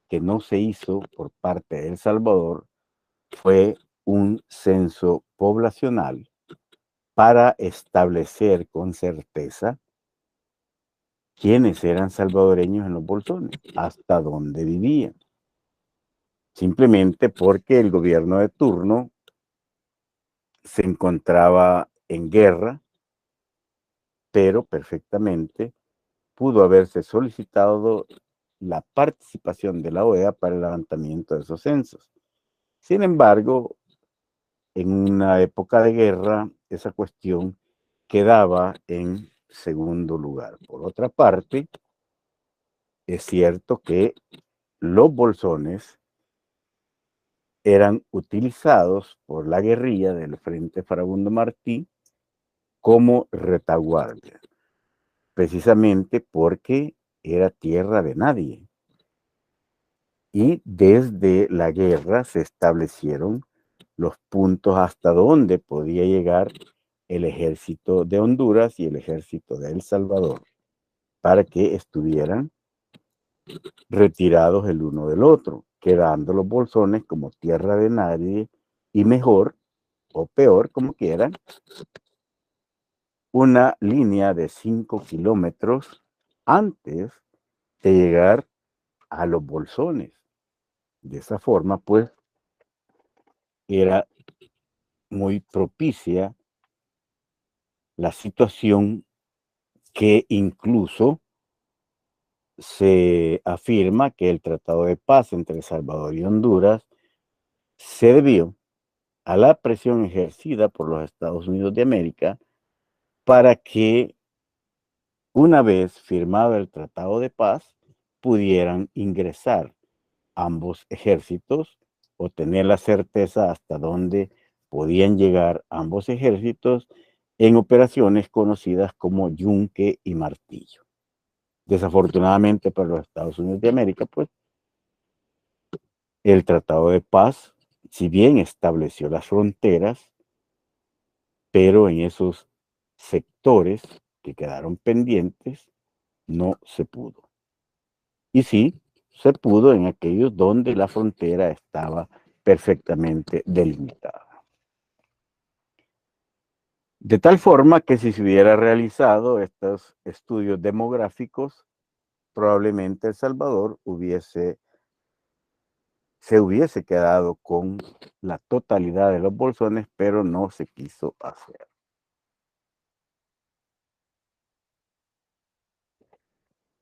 que no se hizo por parte de El Salvador fue un censo poblacional para establecer con certeza quiénes eran salvadoreños en los bolsones, hasta dónde vivían. Simplemente porque el gobierno de turno se encontraba en guerra, pero perfectamente pudo haberse solicitado la participación de la OEA para el levantamiento de esos censos. Sin embargo, en una época de guerra, esa cuestión quedaba en segundo lugar. Por otra parte, es cierto que los bolsones eran utilizados por la guerrilla del Frente Farabundo Martí como retaguardia, precisamente porque era tierra de nadie. Y desde la guerra se establecieron los puntos hasta donde podía llegar el ejército de Honduras y el ejército de El Salvador para que estuvieran retirados el uno del otro, quedando los bolsones como tierra de nadie y mejor o peor, como quieran, una línea de 5 kilómetros antes de llegar a los bolsones. De esa forma, pues, era muy propicia la situación que incluso se afirma que el Tratado de Paz entre El Salvador y Honduras se debió a la presión ejercida por los Estados Unidos de América para que una vez firmado el Tratado de Paz pudieran ingresar ambos ejércitos o tener la certeza hasta dónde podían llegar ambos ejércitos en operaciones conocidas como yunque y martillo. Desafortunadamente para los Estados Unidos de América, pues el Tratado de Paz, si bien estableció las fronteras, pero en esos sectores que quedaron pendientes no se pudo. Y sí, se pudo en aquellos donde la frontera estaba perfectamente delimitada. De tal forma que si se hubiera realizado estos estudios demográficos, probablemente El Salvador se hubiese quedado con la totalidad de los bolsones, pero no se quiso hacer.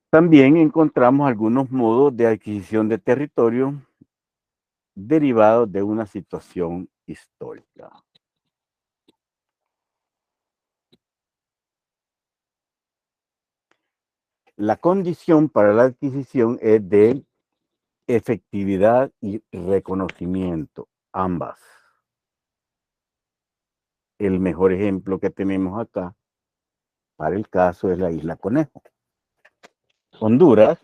También encontramos algunos modos de adquisición de territorio derivados de una situación histórica. La condición para la adquisición es de efectividad y reconocimiento, ambas. El mejor ejemplo que tenemos acá para el caso es la Isla Conejo. Honduras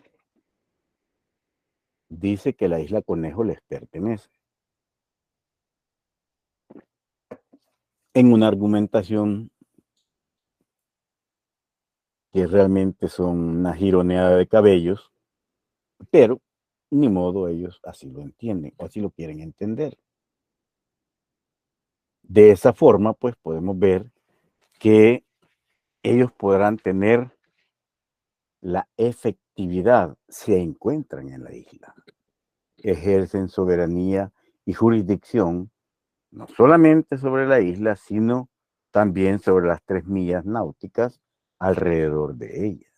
dice que la Isla Conejo les pertenece. En una argumentación que realmente son una gironeada de cabellos, pero ni modo, ellos así lo entienden, o así lo quieren entender. De esa forma, pues podemos ver que ellos podrán tener la efectividad, se encuentran en la isla, ejercen soberanía y jurisdicción, no solamente sobre la isla, sino también sobre las 3 millas náuticas alrededor de ella.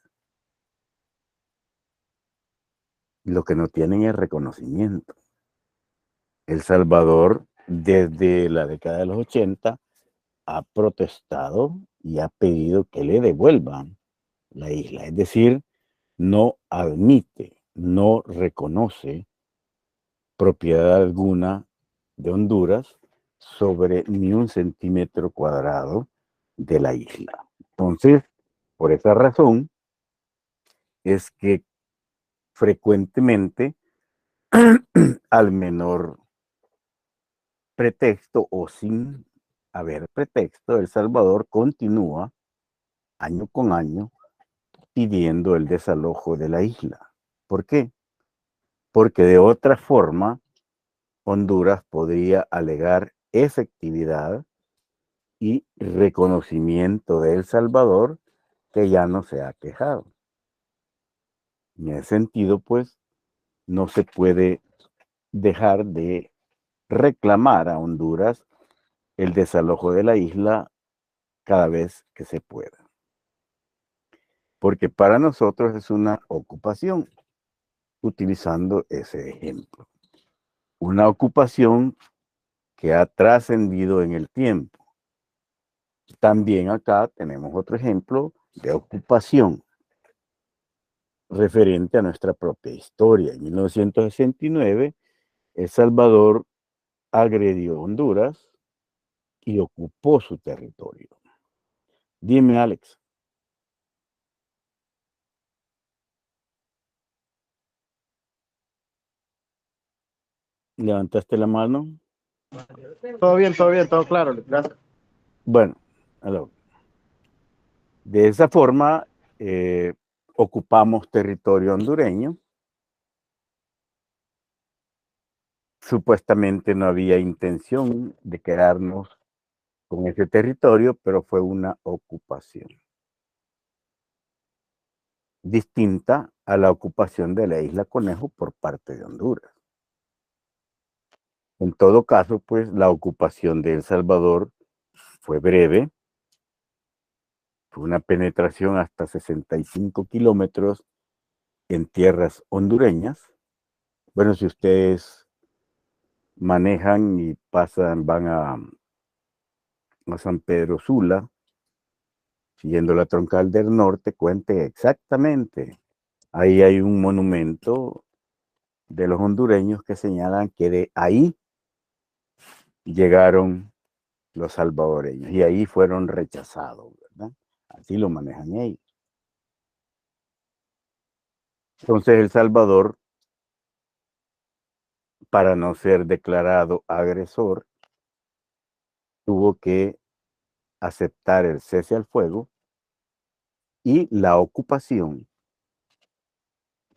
Lo que no tienen es reconocimiento. El Salvador, desde la década de los 80, ha protestado y ha pedido que le devuelvan la isla. Es decir, no admite, no reconoce propiedad alguna de Honduras sobre ni un centímetro cuadrado de la isla. Entonces, por esa razón, es que frecuentemente, al menor pretexto o sin haber pretexto, El Salvador continúa año con año pidiendo el desalojo de la isla. ¿Por qué? Porque de otra forma, Honduras podría alegar efectividad y reconocimiento de El Salvador, que ya no se ha quejado. En ese sentido, pues, no se puede dejar de reclamar a Honduras el desalojo de la isla cada vez que se pueda. Porque para nosotros es una ocupación, utilizando ese ejemplo. una ocupación que ha trascendido en el tiempo. También acá tenemos otro ejemplo de ocupación referente a nuestra propia historia. En 1969, El Salvador agredió Honduras y ocupó su territorio. Dime, Alex. ¿Levantaste la mano? Todo bien, todo claro. Gracias. Bueno, de esa forma ocupamos territorio hondureño. Supuestamente no había intención de quedarnos con ese territorio, pero fue una ocupación distinta a la ocupación de la isla Conejo por parte de Honduras. En todo caso, pues la ocupación de El Salvador fue breve, fue una penetración hasta 65 kilómetros en tierras hondureñas. Bueno, si ustedes manejan y van a San Pedro Sula, siguiendo la troncal del norte, cuente exactamente. Ahí hay un monumento de los hondureños que señalan que de ahí llegaron los salvadoreños y ahí fueron rechazados, ¿verdad? Así lo manejan ellos. Entonces El Salvador, para no ser declarado agresor, tuvo que aceptar el cese al fuego y la ocupación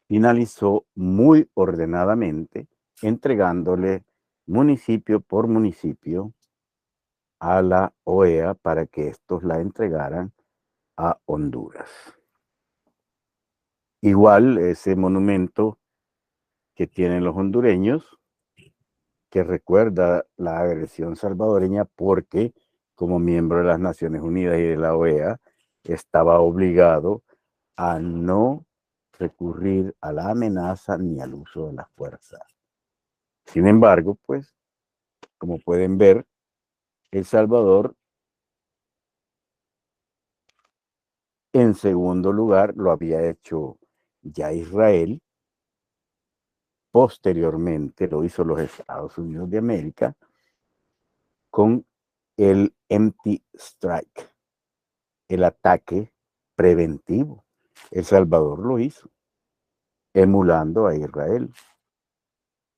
finalizó muy ordenadamente, entregándole municipio por municipio a la OEA para que estos la entregaran a Honduras. Igual ese monumento que tienen los hondureños, que recuerda la agresión salvadoreña porque como miembro de las Naciones Unidas y de la OEA estaba obligado a no recurrir a la amenaza ni al uso de la fuerza. Sin embargo, pues, como pueden ver, El Salvador, en segundo lugar, lo había hecho ya Israel. Posteriormente lo hizo los Estados Unidos de América con el empty strike, el ataque preventivo. El Salvador lo hizo, emulando a Israel.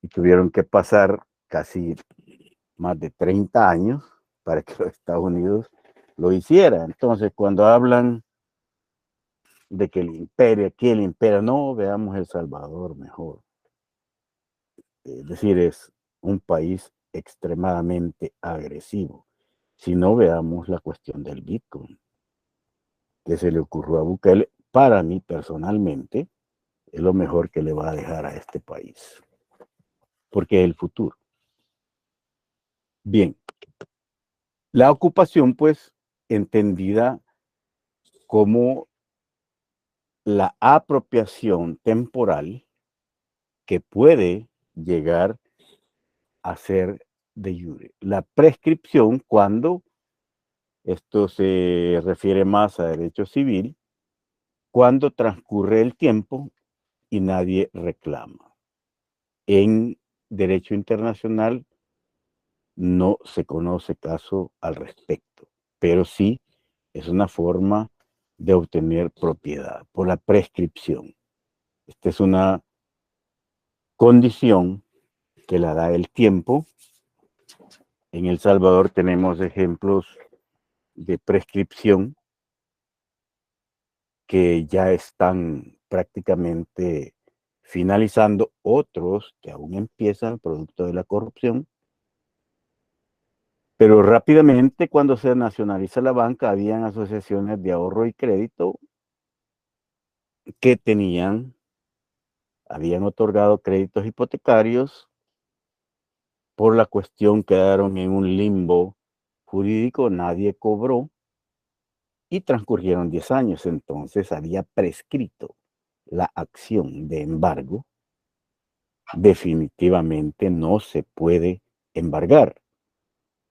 Y tuvieron que pasar casi más de 30 años para que los Estados Unidos lo hiciera. Entonces, cuando hablan de que el imperio, aquí el imperio, no, veamos El Salvador mejor. Es decir, es un país extremadamente agresivo. Si no, veamos la cuestión del Bitcoin, que se le ocurrió a Bukele. Para mí, personalmente, es lo mejor que le va a dejar a este país, porque es el futuro. Bien, la ocupación, pues, entendida como la apropiación temporal que puede llegar a ser de jure. La prescripción, cuando esto se refiere más a derecho civil, cuando transcurre el tiempo y nadie reclama. En derecho internacional no se conoce caso al respecto, pero sí es una forma de obtener propiedad por la prescripción. Esta es una condición que la da el tiempo. En El Salvador tenemos ejemplos de prescripción que ya están prácticamente finalizando, otros que aún empiezan producto de la corrupción. Pero rápidamente, cuando se nacionaliza la banca, habían asociaciones de ahorro y crédito que habían otorgado créditos hipotecarios. Por la cuestión quedaron en un limbo jurídico, nadie cobró y transcurrieron 10 años. Entonces había prescrito la acción de embargo definitivamente no se puede embargar.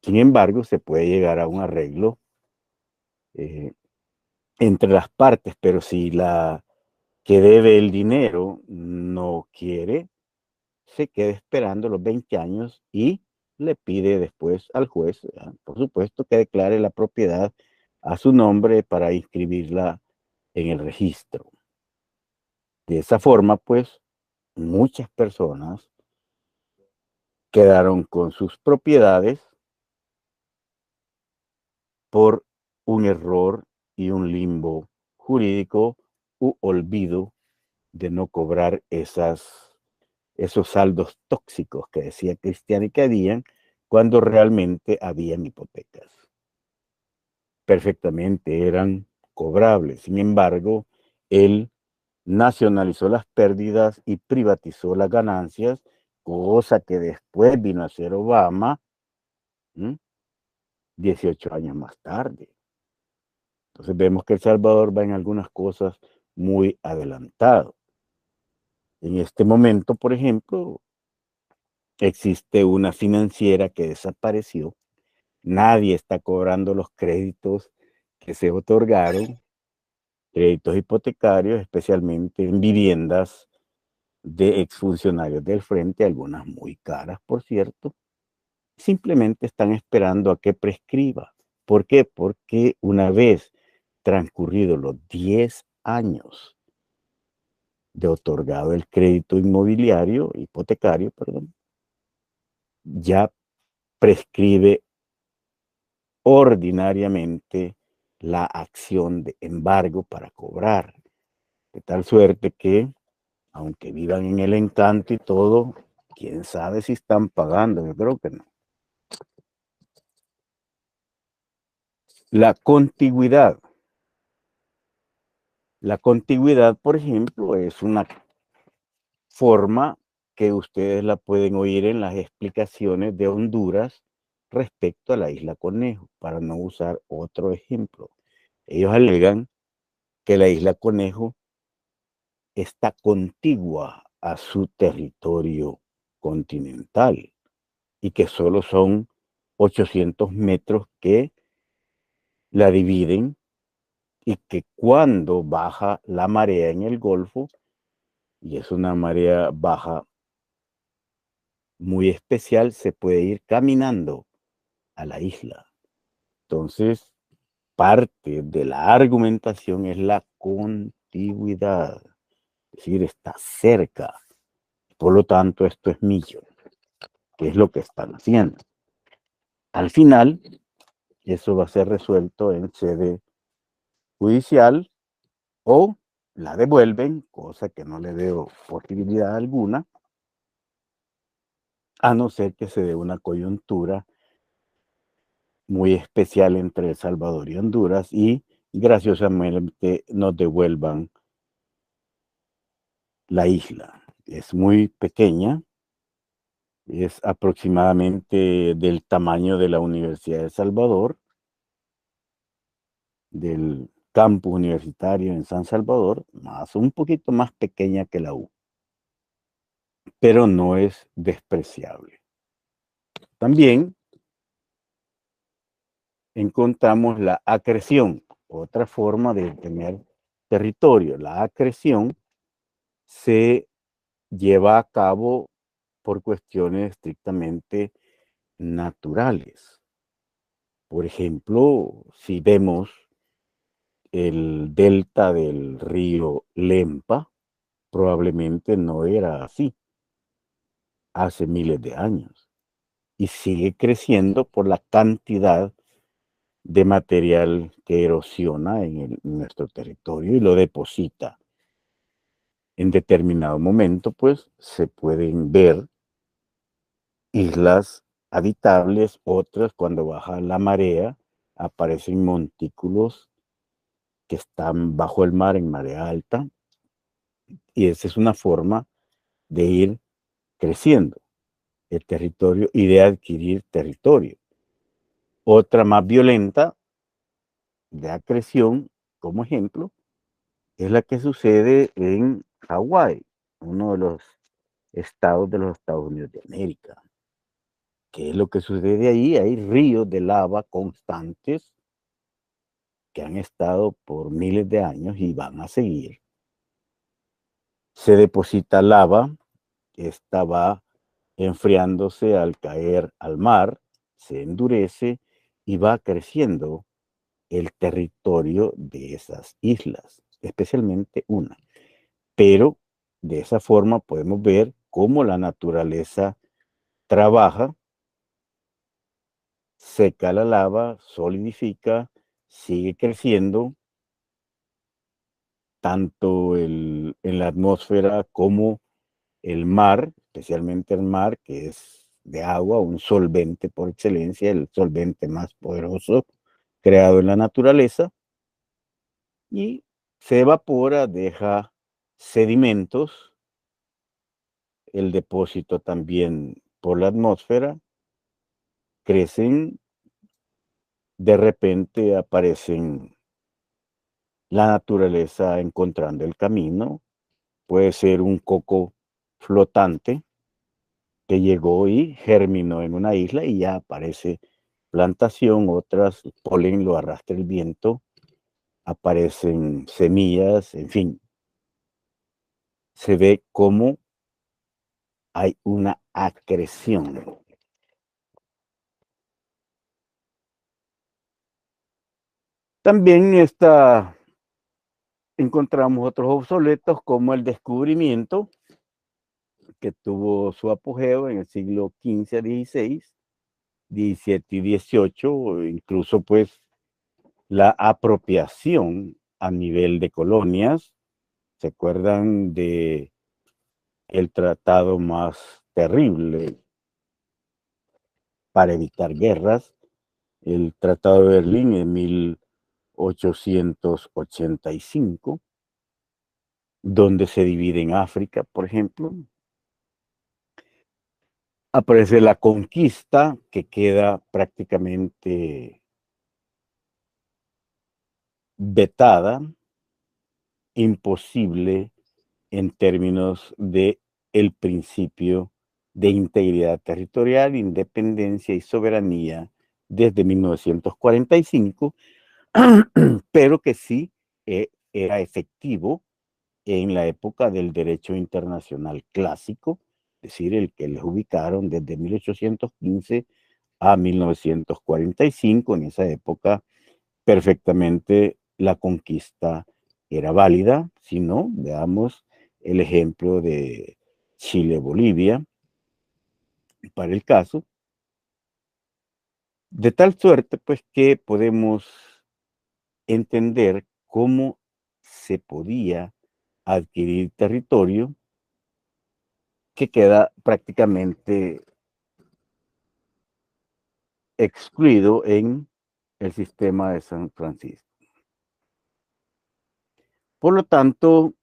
Sin embargo, se puede llegar a un arreglo entre las partes, pero si la que debe el dinero no quiere, se queda esperando los 20 años y le pide después al juez, por supuesto, que declare la propiedad a su nombre para inscribirla en el registro. De esa forma, pues, muchas personas quedaron con sus propiedades por un error y un limbo jurídico u olvido de no cobrar esos saldos tóxicos que decía Cristiani que habían cuando realmente habían hipotecas. Perfectamente eran cobrables. Sin embargo, él nacionalizó las pérdidas y privatizó las ganancias, cosa que después vino a hacer Obama, 18 años más tarde. Entonces vemos que El Salvador va en algunas cosas muy adelantado. En este momento, por ejemplo, existe una financiera que desapareció. Nadie está cobrando los créditos que se otorgaron, créditos hipotecarios, especialmente en viviendas de exfuncionarios del Frente, algunas muy caras, por cierto. Simplemente están esperando a que prescriba. ¿Por qué? Porque una vez transcurridos los 10 años de otorgado el crédito inmobiliario, hipotecario, perdón, ya prescribe ordinariamente la acción de embargo para cobrar. De tal suerte que, aunque vivan en el encanto y todo, quién sabe si están pagando, yo creo que no. La contigüidad. La contigüidad, por ejemplo, es una forma que ustedes la pueden oír en las explicaciones de Honduras respecto a la isla Conejo, para no usar otro ejemplo. Ellos alegan que la isla Conejo está contigua a su territorio continental y que solo son 800 metros que la dividen y que cuando baja la marea en el Golfo, y es una marea baja muy especial, se puede ir caminando a la isla. Entonces, parte de la argumentación es la contigüidad, es decir, está cerca. Por lo tanto, esto es mío, que es lo que están haciendo. Al final, eso va a ser resuelto en sede judicial o la devuelven, cosa que no le veo posibilidad alguna, a no ser que se dé una coyuntura muy especial entre El Salvador y Honduras y graciosamente nos devuelvan la isla. Es muy pequeña, es aproximadamente del tamaño de la Universidad de El Salvador, del campus universitario en San Salvador, un poquito más pequeña que la U, pero no es despreciable. También encontramos la acreción, otra forma de tener territorio. La acreción se lleva a cabo por cuestiones estrictamente naturales. Por ejemplo, si vemos el delta del río Lempa, probablemente no era así hace miles de años y sigue creciendo por la cantidad de material que erosiona en nuestro territorio y lo deposita. En determinado momento, pues, se pueden ver islas habitables, otras cuando baja la marea, aparecen montículos que están bajo el mar en marea alta, y esa es una forma de ir creciendo el territorio y de adquirir territorio. Otra más violenta de acreción, como ejemplo, es la que sucede en Hawái, uno de los estados de los Estados Unidos de América. ¿Qué es lo que sucede ahí? Hay ríos de lava constantes que han estado por miles de años y van a seguir. Se deposita lava, esta va enfriándose al caer al mar, se endurece y va creciendo el territorio de esas islas, especialmente una. Pero de esa forma podemos ver cómo la naturaleza trabaja, seca la lava, solidifica, sigue creciendo, tanto en la atmósfera como el mar, especialmente el mar, que es de agua, un solvente por excelencia, el solvente más poderoso creado en la naturaleza, y se evapora, deja sedimentos, el depósito también por la atmósfera, crecen, de repente aparecen la naturaleza encontrando el camino, puede ser un coco flotante que llegó y germinó en una isla y ya aparece plantación, otras polen lo arrastra el viento, aparecen semillas, en fin, se ve cómo hay una acreción. También encontramos otros obsoletos como el descubrimiento, que tuvo su apogeo en el siglo XV a XVI, XVII y XVIII, incluso pues la apropiación a nivel de colonias. ¿Se acuerdan de el tratado más terrible para evitar guerras? El Tratado de Berlín en 1885, donde se divide en África, por ejemplo. Aparece la conquista, que queda prácticamente vetada, imposible en términos de el principio de integridad territorial, independencia y soberanía desde 1945, pero que sí era efectivo en la época del derecho internacional clásico, es decir, el que les ubicaron desde 1815 a 1945. En esa época perfectamente la conquista era válida. Si no, veamos el ejemplo de Chile-Bolivia para el caso, de tal suerte pues que podemos entender cómo se podía adquirir territorio que queda prácticamente excluido en el sistema de San Francisco. Por lo tanto,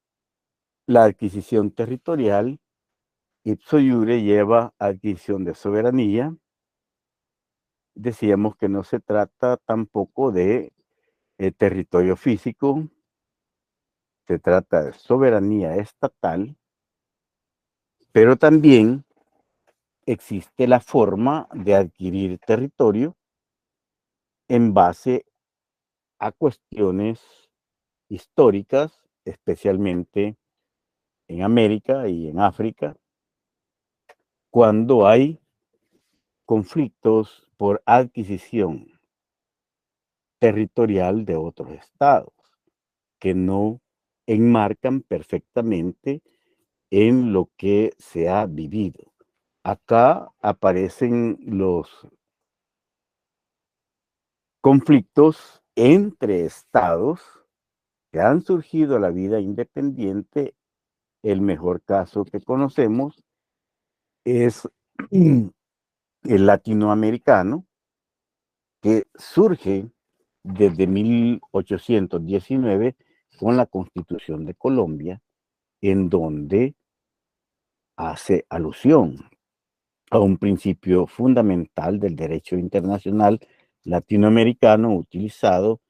la adquisición territorial ipso iure lleva a adquisición de soberanía. Decíamos que no se trata tampoco de territorio físico, se trata de soberanía estatal, pero también existe la forma de adquirir territorio en base a cuestiones históricas, especialmente en América y en África, cuando hay conflictos por adquisición territorial de otros estados que no enmarcan perfectamente en lo que se ha vivido. Acá aparecen los conflictos entre estados que han surgido a la vida independiente. El mejor caso que conocemos es el latinoamericano, que surge desde 1819 con la Constitución de Colombia, en donde hace alusión a un principio fundamental del derecho internacional latinoamericano utilizado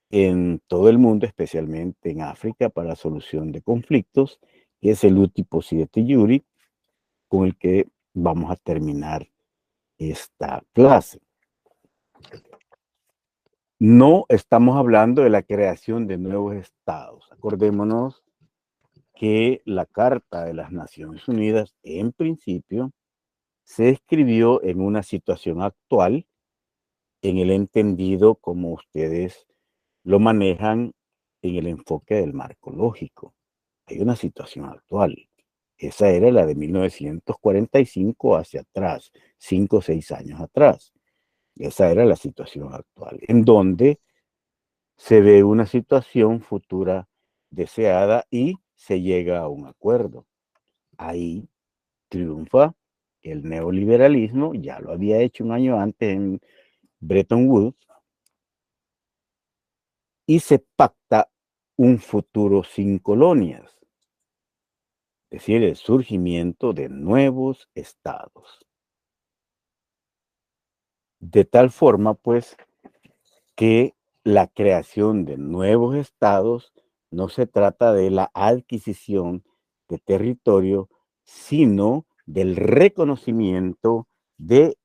en todo el mundo, especialmente en África, para solución de conflictos, que es el uti possidetis iuri, con el que vamos a terminar esta clase. No estamos hablando de la creación de nuevos estados. Acordémonos que la Carta de las Naciones Unidas, en principio, se escribió en una situación actual, en el entendido como ustedes lo manejan en el enfoque del marco lógico. Hay una situación actual. Esa era la de 1945 hacia atrás, 5 o 6 años atrás. Esa era la situación actual, en donde se ve una situación futura deseada y se llega a un acuerdo. Ahí triunfa el neoliberalismo, ya lo había hecho un año antes en Bretton Woods, y se pacta un futuro sin colonias, es decir, el surgimiento de nuevos estados. De tal forma, pues, que la creación de nuevos estados no se trata de la adquisición de territorio, sino del reconocimiento del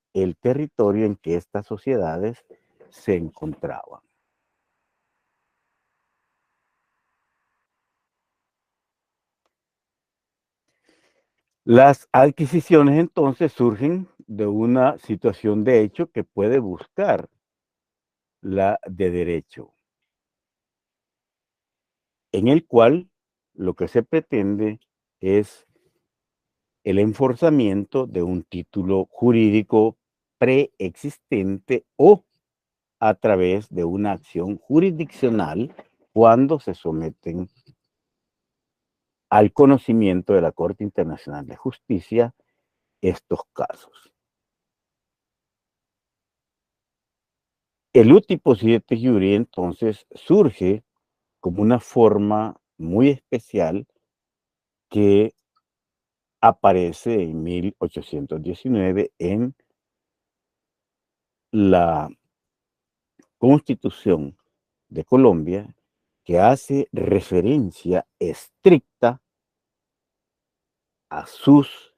territorio en que estas sociedades se encontraban. Las adquisiciones entonces surgen de una situación de hecho que puede buscar la de derecho, en el cual lo que se pretende es el enforzamiento de un título jurídico preexistente o a través de una acción jurisdiccional cuando se someten al conocimiento de la Corte Internacional de Justicia estos casos. El uti possidetis iuri entonces surge como una forma muy especial que aparece en 1819 en la Constitución de Colombia, que hace referencia estricta a sus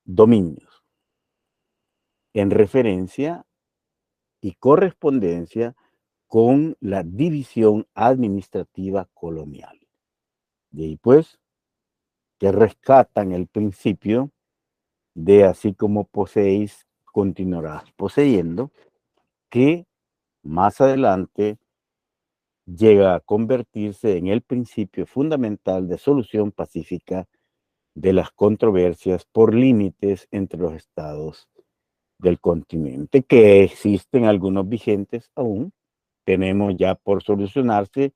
dominios, en referencia y correspondencia con la división administrativa colonial. Y ahí pues que rescatan el principio de así como poseéis, continuarás poseyendo, que más adelante llega a convertirse en el principio fundamental de solución pacífica de las controversias por límites entre los estados del continente, que existen algunos vigentes aún. Tenemos ya por solucionarse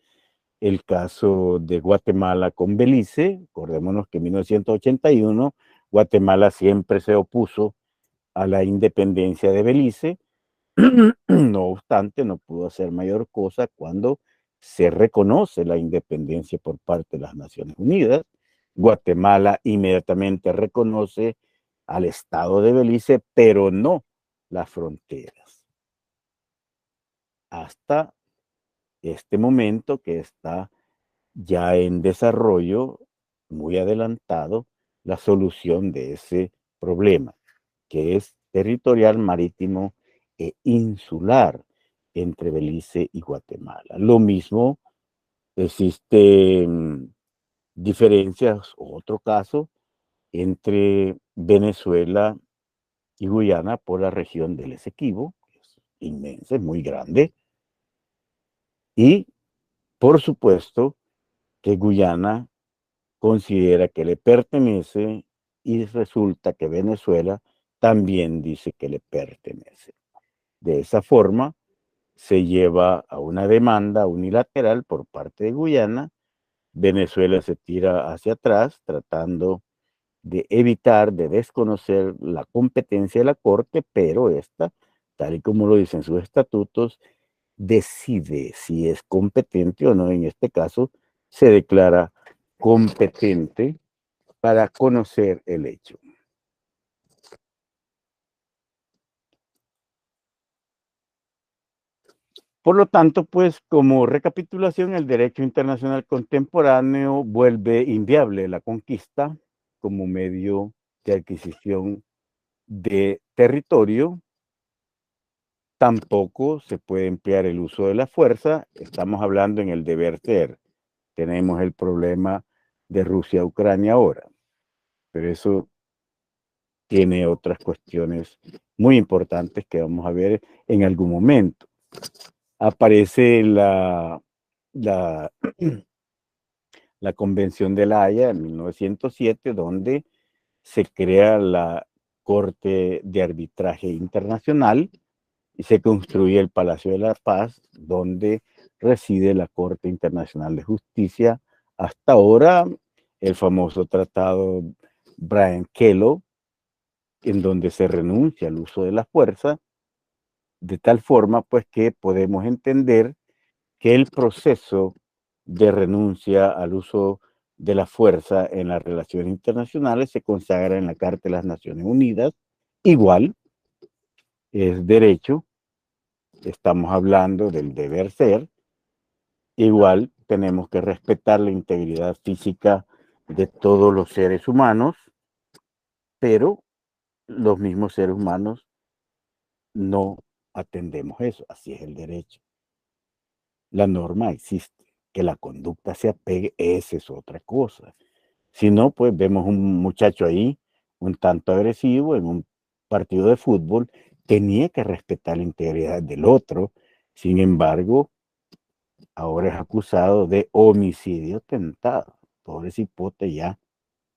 el caso de Guatemala con Belice. Acordémonos que en 1981 Guatemala siempre se opuso a la independencia de Belice. No obstante, no pudo hacer mayor cosa cuando se reconoce la independencia por parte de las Naciones Unidas. Guatemala inmediatamente reconoce al Estado de Belice, pero no las fronteras. Hasta este momento que está ya en desarrollo, muy adelantado, la solución de ese problema, que es territorial, marítimo e insular entre Belice y Guatemala. Lo mismo, existen diferencias, otro caso, entre Venezuela y Guyana por la región del Esequibo, que es inmensa, es muy grande, y por supuesto que Guyana considera que le pertenece y resulta que Venezuela también dice que le pertenece. De esa forma, se lleva a una demanda unilateral por parte de Guyana. Venezuela se tira hacia atrás tratando de evitar, de desconocer la competencia de la Corte, pero esta, tal y como lo dicen sus estatutos, decide si es competente o no. En este caso, se declara competente para conocer el hecho. Por lo tanto, pues como recapitulación, el derecho internacional contemporáneo vuelve inviable la conquista como medio de adquisición de territorio. Tampoco se puede emplear el uso de la fuerza. Estamos hablando en el deber ser. Tenemos el problema de Rusia-Ucrania ahora, pero eso tiene otras cuestiones muy importantes que vamos a ver en algún momento. Aparece la Convención de La Haya en 1907, donde se crea la Corte de Arbitraje Internacional y se construye el Palacio de la Paz, donde reside la Corte Internacional de Justicia. Hasta ahora, el famoso tratado Bryan-Kellogg, en donde se renuncia al uso de la fuerza, de tal forma pues que podemos entender que el proceso de renuncia al uso de la fuerza en las relaciones internacionales se consagra en la Carta de las Naciones Unidas. Igual, es derecho, estamos hablando del deber ser. Igual, tenemos que respetar la integridad física de todos los seres humanos, pero los mismos seres humanos no atendemos eso, así es el derecho. La norma existe, que la conducta se apegue, esa es otra cosa. Si no, pues vemos un muchacho ahí, un tanto agresivo, en un partido de fútbol, tenía que respetar la integridad del otro, sin embargo, ahora es acusado de homicidio tentado. Pobre cipote ya,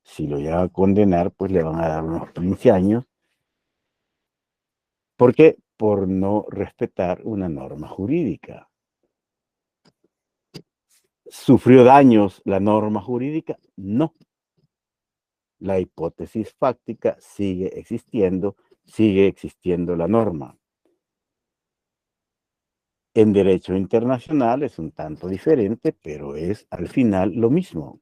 si lo llevan a condenar, pues le van a dar unos 15 años. ¿Por qué? Por no respetar una norma jurídica. ¿Sufrió daños la norma jurídica? No. La hipótesis fáctica sigue existiendo la norma. En derecho internacional es un tanto diferente, pero es al final lo mismo.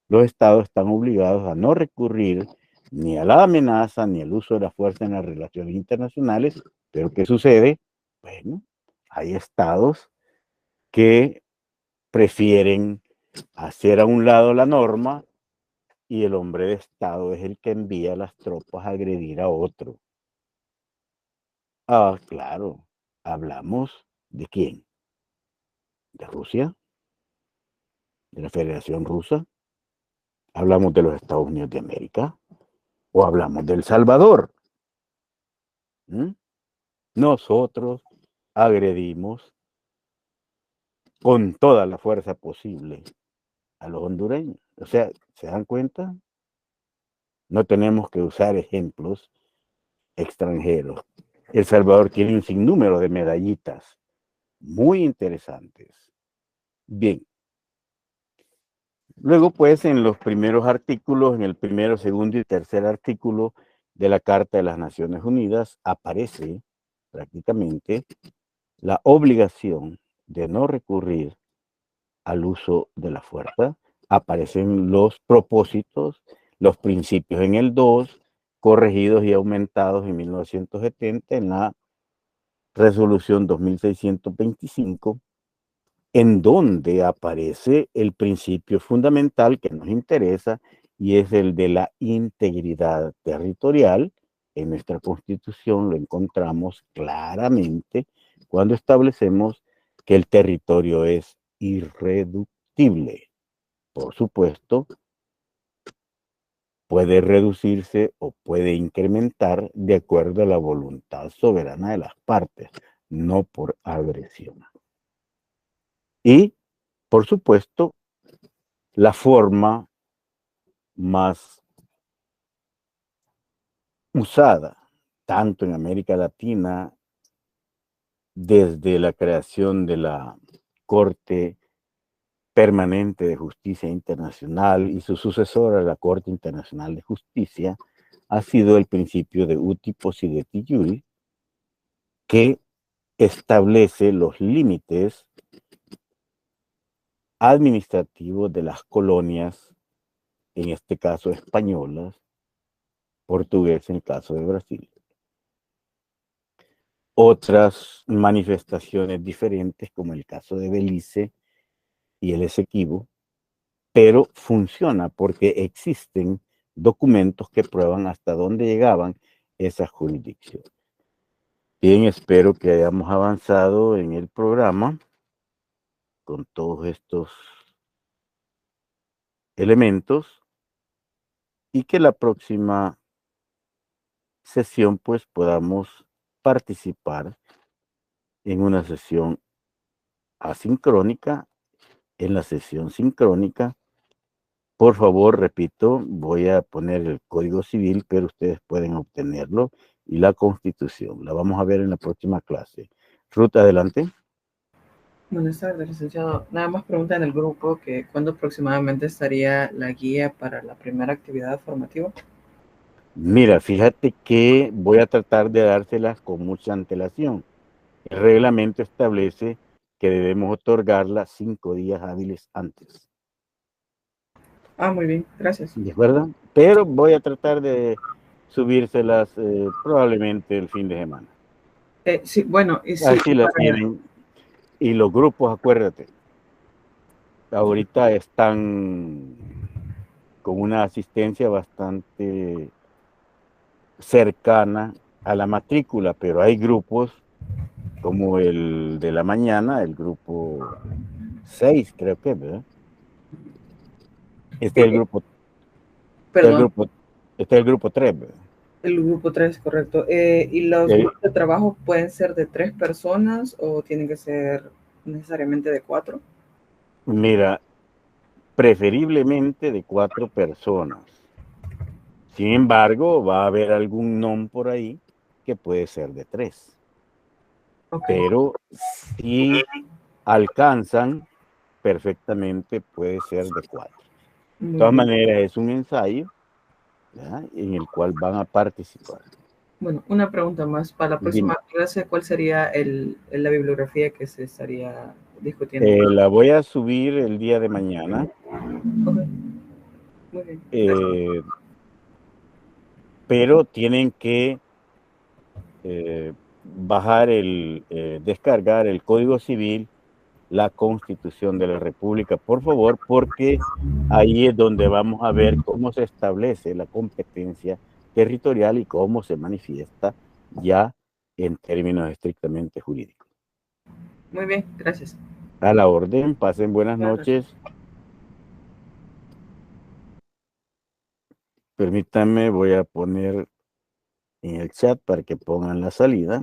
Los estados están obligados a no recurrir ni a la amenaza ni al uso de la fuerza en las relaciones internacionales, pero ¿qué sucede? Bueno, hay estados que prefieren hacer a un lado la norma y el hombre de Estado es el que envía las tropas a agredir a otro. Ah, claro, hablamos de quién, de Rusia, de la Federación Rusa, hablamos de los Estados Unidos de América o hablamos de El Salvador. ¿Mm? Nosotros agredimos con toda la fuerza posible a los hondureños. O sea, ¿se dan cuenta? No tenemos que usar ejemplos extranjeros. El Salvador tiene un sinnúmero de medallitas muy interesantes. Bien. Luego, pues, en los primeros artículos, en el primero, segundo y tercer artículo de la Carta de las Naciones Unidas, aparece prácticamente la obligación de no recurrir al uso de la fuerza. Aparecen los propósitos, los principios en el 2, corregidos y aumentados en 1970 en la resolución 2625, en donde aparece el principio fundamental que nos interesa y es el de la integridad territorial. En nuestra Constitución lo encontramos claramente cuando establecemos que el territorio es irreductible. Por supuesto, puede reducirse o puede incrementar de acuerdo a la voluntad soberana de las partes, no por agresión. Y, por supuesto, la forma más usada, tanto en América Latina, desde la creación de la Corte Permanente de Justicia Internacional y su sucesora, la Corte Internacional de Justicia, ha sido el principio de uti possidetis iure, que establece los límites administrativos de las colonias, en este caso españolas, portuguesas en el caso de Brasil. otras manifestaciones diferentes, como el caso de Belice y el Esequibo, pero funciona porque existen documentos que prueban hasta dónde llegaban esas jurisdicciones. Bien, espero que hayamos avanzado en el programa con todos estos elementos y que la próxima sesión pues podamos participar en una sesión asincrónica, en la sesión sincrónica. Por favor, repito, voy a poner el Código Civil, pero ustedes pueden obtenerlo, y la Constitución. La vamos a ver en la próxima clase. Ruth, adelante. Buenas tardes, licenciado. Nada más pregunta en el grupo que cuándo aproximadamente estaría la guía para la primera actividad formativa. Mira, fíjate que voy a tratar de dárselas con mucha antelación. El reglamento establece que debemos otorgarla 5 días hábiles antes. Ah, muy bien, gracias. ¿De acuerdo? Pero voy a tratar de subírselas probablemente el fin de semana. Sí, bueno, y sí, Así las tienen. Y los grupos, acuérdate, ahorita están con una asistencia bastante cercana a la matrícula, pero hay grupos como el de la mañana, el grupo 6, creo que, ¿verdad? Este es el grupo, perdón, este es el grupo 3, ¿verdad? el grupo 3, correcto. ¿Y los grupos de trabajo pueden ser de 3 personas o tienen que ser necesariamente de 4? Mira, preferiblemente de 4 personas. Sin embargo, va a haber algún non por ahí que puede ser de 3. Okay. Pero si alcanzan, perfectamente puede ser de 4. De todas maneras, es un ensayo, ¿verdad?, en el cual van a participar. Bueno, una pregunta más. Para la próxima clase, ¿cuál sería la bibliografía que se estaría discutiendo? La voy a subir el día de mañana. Okay. Muy bien. Pero tienen que descargar el Código Civil, la Constitución de la República, por favor, porque ahí es donde vamos a ver cómo se establece la competencia territorial y cómo se manifiesta ya en términos estrictamente jurídicos. Muy bien, gracias. A la orden, pasen buenas noches. Permítanme, voy a poner en el chat para que pongan la salida.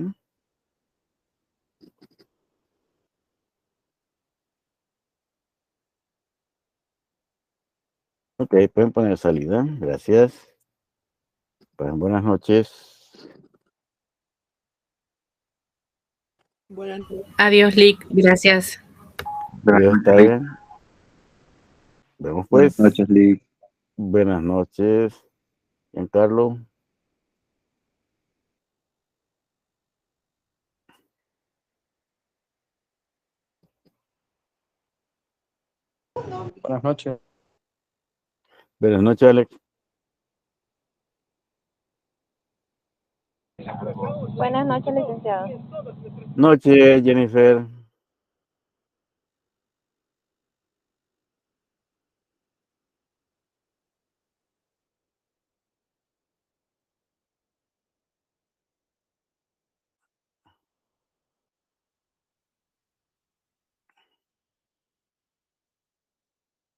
Ok, pueden poner salida. Gracias. Buenas noches. Adiós, Lick. Gracias. Adiós, Taya. Vemos pues. Buenas noches, Lick. Buenas noches, Giancarlo. Buenas noches. Buenas noches, Alex. Buenas noches, licenciado. Noche, Jennifer.